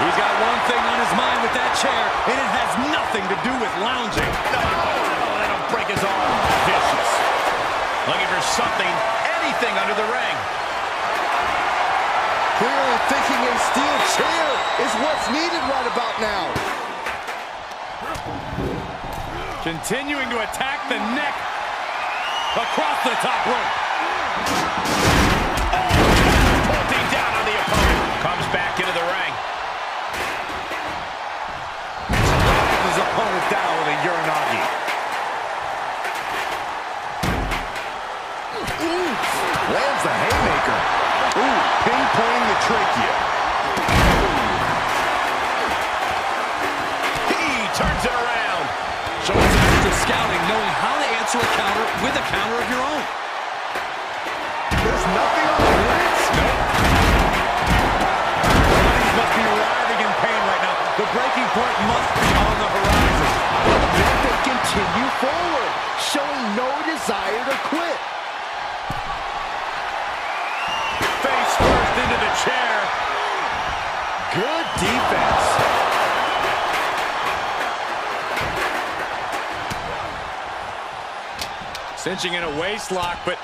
O: He's got one thing on his mind with that chair, and it has nothing to do with lounging.
N: No, that'll break his arm. Vicious. Looking for something, anything under the ring.
P: Clearly thinking a steel chair is what's needed right about now.
O: Continuing to attack the neck across the top rope.
N: Bolting down on the opponent. Comes back into the ring.
P: His opponent down with a Uranagi. Lands the haymaker. Ooh, pinpointing the trachea.
N: He turns it around.
O: Showing some extra scouting, knowing how to answer a counter with a counter of your own.
P: There's nothing on the rinse.
O: Nope. Bodies must be writhing in pain right now. The breaking point must be on the horizon.
P: Then they continue forward, showing no desire to quit.
O: Face first into the chair.
P: Good defense.
O: Cinching in a waist lock, but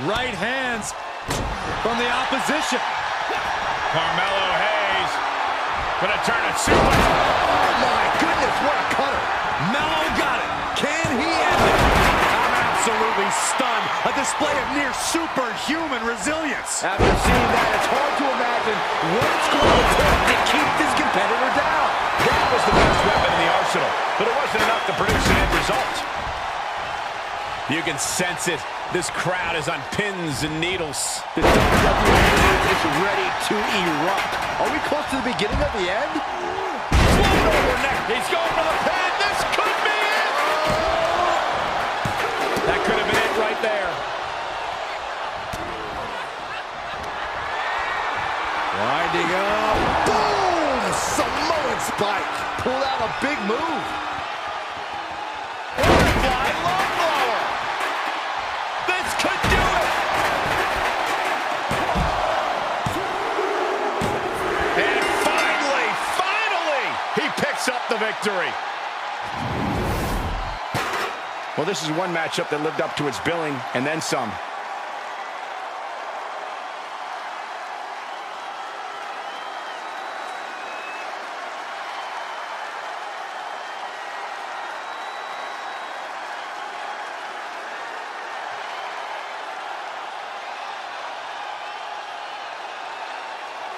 O: right hands from the opposition.
N: Carmelo Hayes Gonna turn a suplex.
P: Oh my goodness, what a cutter.
O: Mello got it. Can he end it? I'm absolutely stunned. A display of near superhuman resilience.
P: After seeing that, it's hard to imagine what it's going to take to keep this competitor down.
N: That was the best weapon in the arsenal, but it wasn't enough to produce an end result. You can sense it. This crowd is on pins and needles.
P: The WWE is ready to erupt. Are we close to the beginning of the end?
N: Float over neck. He's going for the pin. This could be it. That could have been it right there.
P: Winding up. Boom! Samoan spike. Pulled out a big move.
N: Butterfly love blower. This could do it. And finally, he picks up the victory. Well, this is one matchup that lived up to its billing and then some.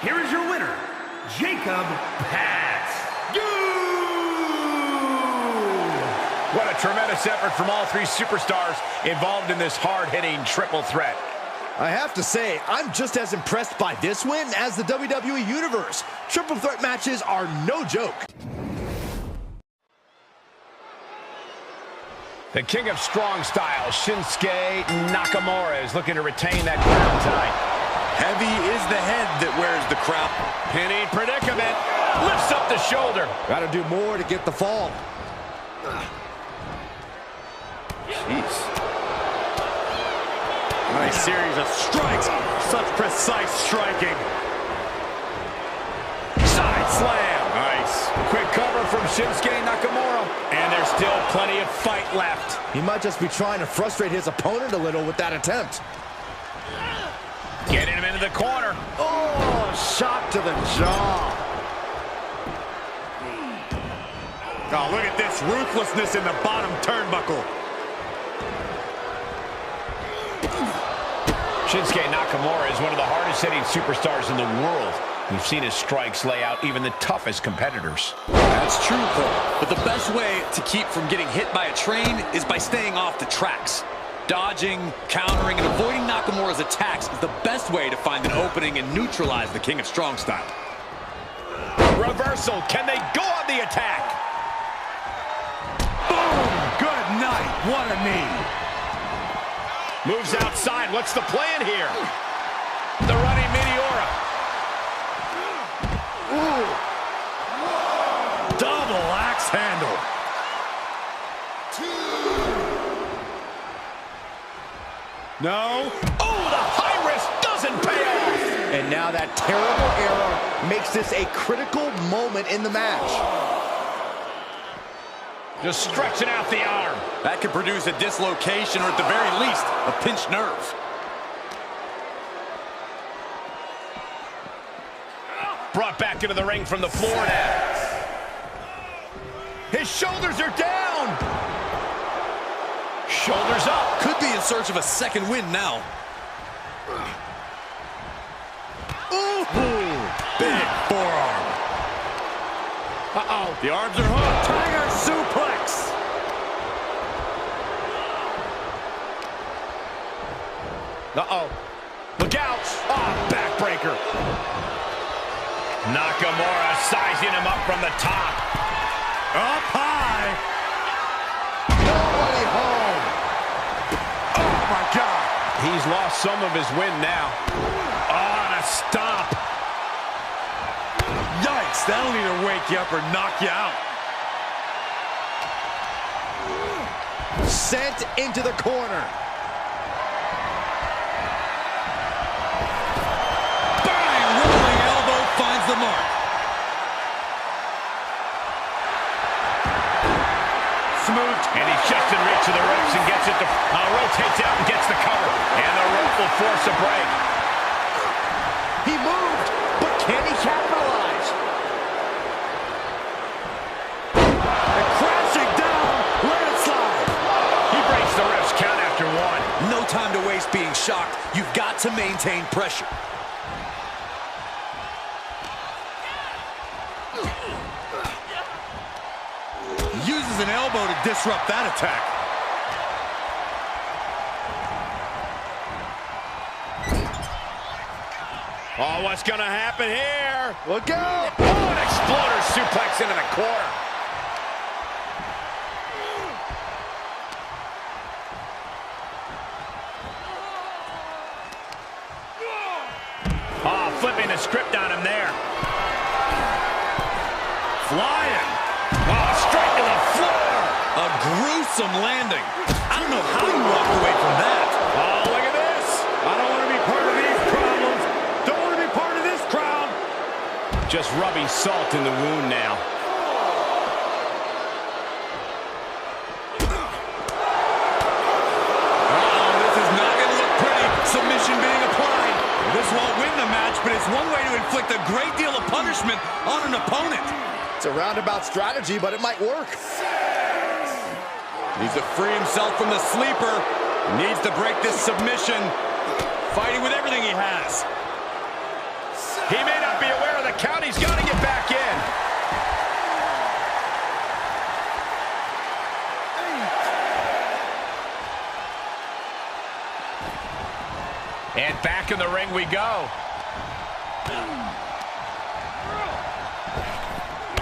Q: Here is your winner, Jacob Pascu.
N: What a tremendous effort from all three superstars involved in this hard-hitting triple threat.
P: I have to say, I'm just as impressed by this win as the WWE Universe. Triple threat matches are no joke.
N: The King of Strong Style, Shinsuke Nakamura, is looking to retain that crown tonight.
O: Heavy is the head that wears the crown.
N: Pinning predicament. Lifts up the shoulder.
P: Got to do more to get the fall.
O: Jeez. Nice series of strikes. Such precise striking.
N: Side slam. Nice. Quick cover from Shinsuke Nakamura. And there's still plenty of fight left.
P: He might just be trying to frustrate his opponent a little with that attempt.
N: Getting him into the corner.
P: Oh, shot to the jaw.
O: Oh, look at this ruthlessness in the bottom turnbuckle.
N: Shinsuke Nakamura is one of the hardest-hitting superstars in the world. We've seen his strikes lay out even the toughest competitors.
O: That's true, Cole. But the best way to keep from getting hit by a train is by staying off the tracks. Dodging, countering, and avoiding Nakamura's attacks is the best way to find an opening and neutralize the King of Strong Style.
N: Reversal. Can they go on the attack?
O: Boom! Good night. What a knee.
N: Moves outside. What's the plan here? The running Meteora.
O: Ooh. Double axe handle.
N: No. Oh, the high risk doesn't pay off.
P: And now that terrible error makes this a critical moment in the match.
N: Just stretching out the arm.
O: That could produce a dislocation or at the very least, a pinched nerve.
N: Brought back into the ring from the floor now. His shoulders are down. Shoulders up.
O: Could be in search of a second win now. Ooh, big forearm.
N: Uh-oh. The arms are hooked.
O: Tiger suplex.
N: Uh-oh. Look out. Ah, backbreaker. Nakamura sizing him up from the top.
O: Up high.
P: Nobody home.
O: Oh, my God.
N: He's lost some of his wind now. On a stop.
O: Yikes, that'll either wake you up or knock you out.
P: Sent into the corner.
O: Bang! Rolling elbow finds the mark.
N: Smooth. And he's just in reach of the ropes and gets it to... rotates out and gets the cover. And the rope will force a break.
P: He moved, but can he capitalize?
O: to maintain pressure. Uses an elbow to disrupt that attack.
A: Oh, what's going to happen here? Look out! Oh, an exploder suplex into the corner. Oh, flipping the script on him there.
O: Flying. Oh, straight to the floor. A gruesome landing. I don't know how you walked away from that.
A: Oh, look at this. I don't want to be part of these problems. Don't want to be part of this crowd. Just rubbing salt in the wound now.
O: This is not going to look pretty. Submission being applied. This won't win the match, but it's one way to inflict a great deal of punishment on an opponent.
P: It's a roundabout strategy, but it might work.
O: Needs to free himself from the sleeper. Needs to break this submission. Fighting with everything he has.
A: He may not be aware of the count. He's got to get back in. And back in the ring we go.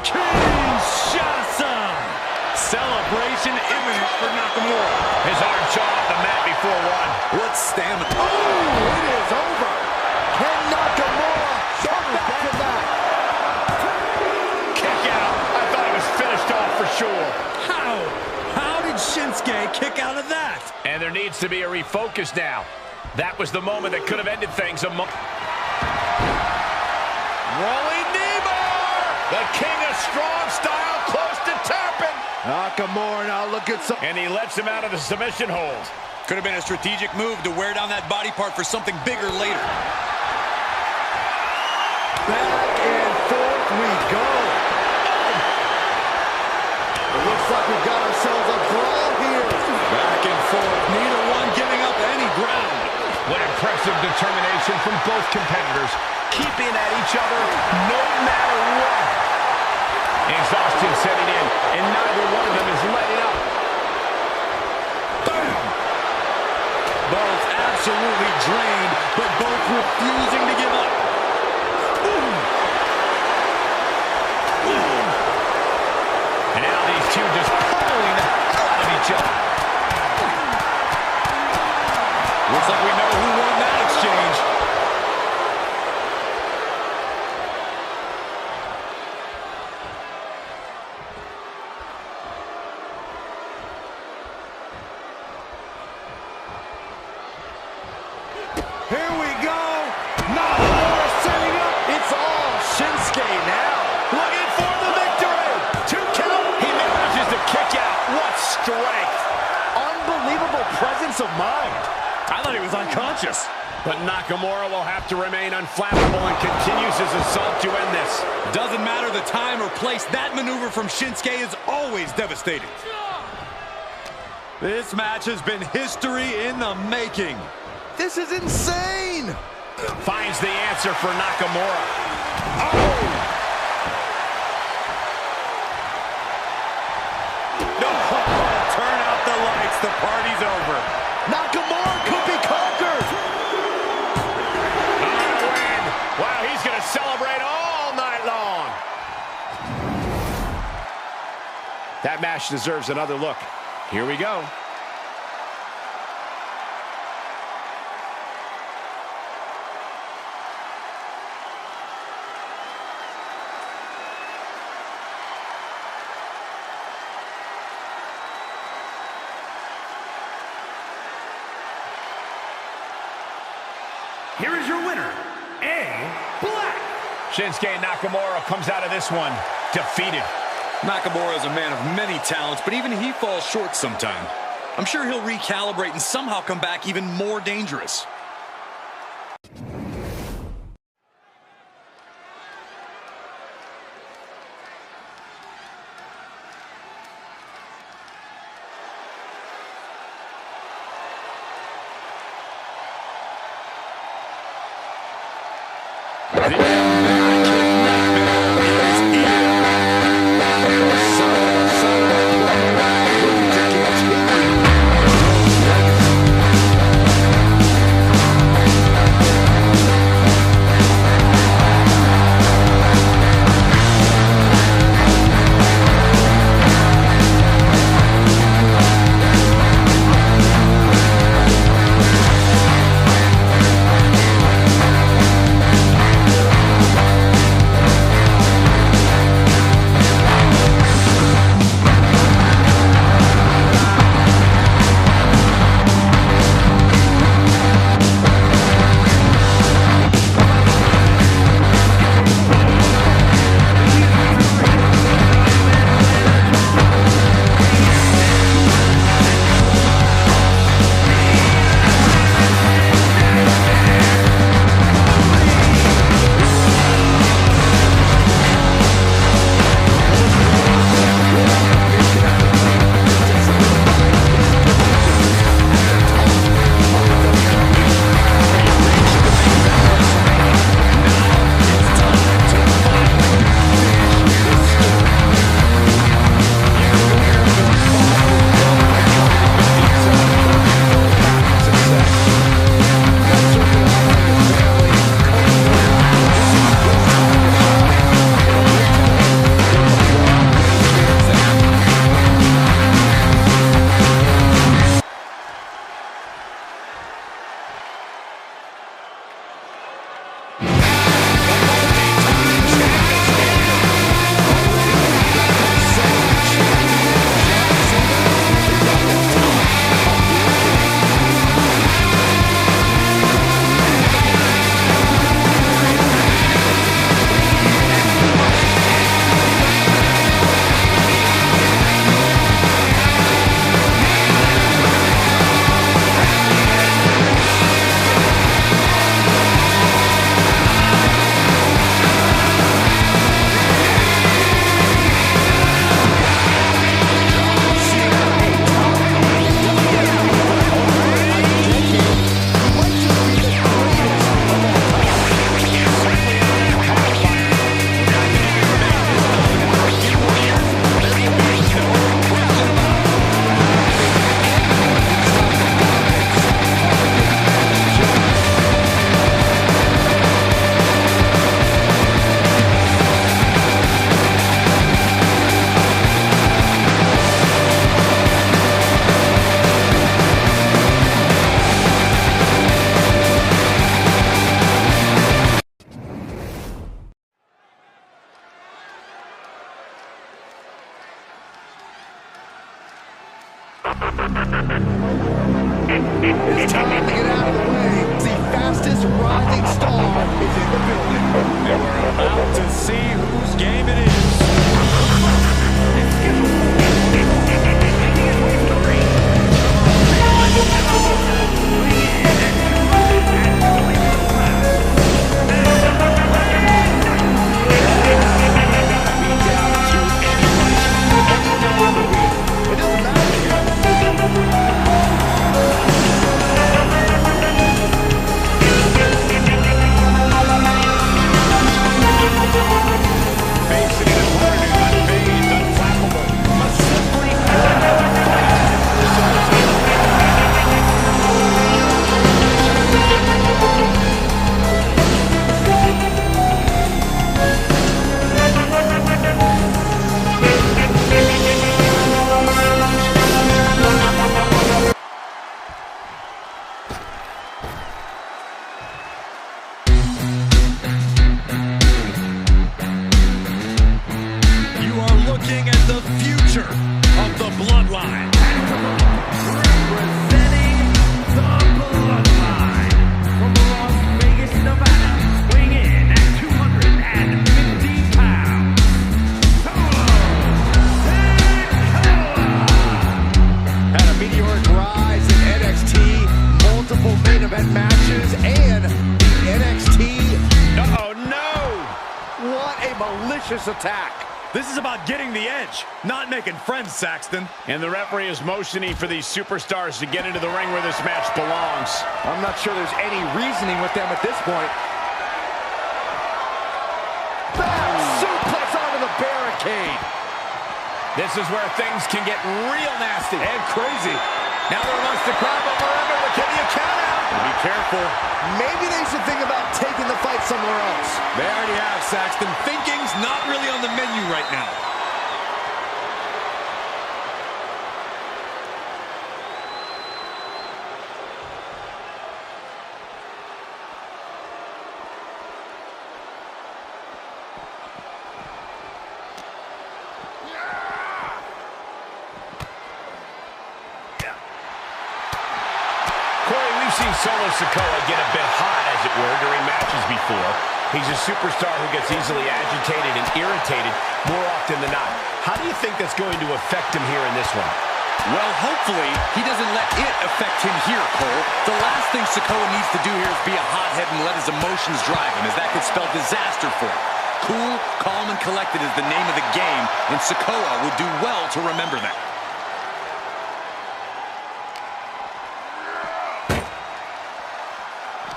A: Kinshasa! Celebration imminent for Nakamura. His arm shot off the mat before one.
O: What stamina.
P: Oh, it is over. Can Nakamura come back from that?
A: Kick out. I thought it was finished off for sure.
O: How? How did Shinsuke kick out of that?
A: And there needs to be a refocus now. That was the moment that could have ended things. Rolling knee-bar! The king of strong style, close to tapping.
P: Nakamura now look at some.
A: And he lets him out of the submission hold.
O: Could have been a strategic move to wear down that body part for something bigger later.
P: Back and forth we go. It looks like we've got ourselves a brawl here.
O: Back and forth, neither one giving up any ground.
A: What impressive determination from both competitors, keeping at each other no matter what. Exhaustion setting in, and neither one of them is letting up.
O: Bam! Both absolutely drained, but both refusing to give up.
A: And now these two just pulling the hell out of each other.
O: Looks like we know who won that exchange.
P: Here we go. Nakamura setting up. It's all Shinsuke now.
A: Looking for the victory. 2 count. He manages to kick out. What strength.
P: Unbelievable presence of mind.
A: I thought he was unconscious. But Nakamura will have to remain unflappable and continues his assault to end this.
O: Doesn't matter the time or place, that maneuver from Shinsuke is always devastating. This match has been history in the making.
P: This is insane.
A: Finds the answer for Nakamura.
O: Oh! No! Turn out the lights. The party's over.
P: Nakamura could be conquered.
A: Wow, he's going to celebrate all night long. That match deserves another look. Here we go.
Q: Here is your winner, Black.
A: Shinsuke Nakamura comes out of this one defeated.
O: Nakamura is a man of many talents, but even he falls short sometimes. I'm sure he'll recalibrate and somehow come back even more dangerous.
N: The American Nightmare is here.
P: It's time to get out of the way. The fastest rising star is in the building.
N: And we're about to see whose game it is. Looking at the future of the Bloodline. Representing the Bloodline from Las Vegas, Nevada, weighing in at 250 pounds.
P: Had a meteoric rise in NXT, multiple main event matches, and the NXT.
N: Oh no!
P: What a malicious attack.
N: This is about getting the edge, not making friends, Saxton. And the referee is motioning for these superstars to get into the ring where this match belongs.
P: I'm not sure there's any reasoning with them at this point. barricade.
A: This is where things can get real nasty. And crazy. Now there wants to crowd, but remember, can you count out?
P: Be careful. Maybe they should think about taking the fight somewhere else.
O: They already have, Saxton. Thinking's not really on the menu right now.
N: We've seen Solo Sikoa get a bit hot, as it were, during matches before. He's a superstar who gets easily agitated and irritated more often than not. How do you think that's going to affect him here in this one?
O: Well, hopefully, he doesn't let it affect him here, Cole. The last thing Sikoa needs to do here is be a hothead and let his emotions drive him, as that could spell disaster for him. Cool, calm, and collected is the name of the game, and Sikoa would do well to remember that.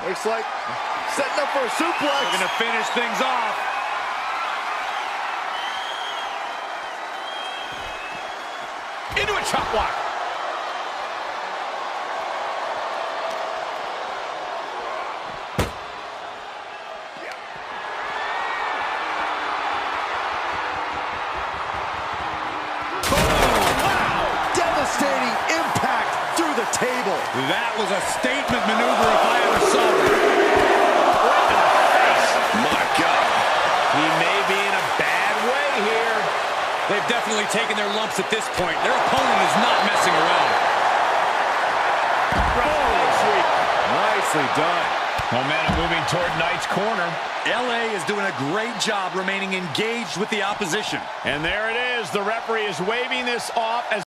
P: Looks like setting up for a suplex.
A: They're going to finish things off. Into a chop block.
P: Devastating impact through the table.
O: That was a statement maneuver if I ever saw one.
N: Right to the face.
O: My God.
N: He may be in a bad way here.
O: They've definitely taken their lumps at this point. Their opponent is not messing around.
N: Sweep.
O: Nicely done.
N: Momentum moving toward Knight's corner.
O: LA is doing a great job remaining engaged with the opposition.
A: And there it is. The referee is waving this off as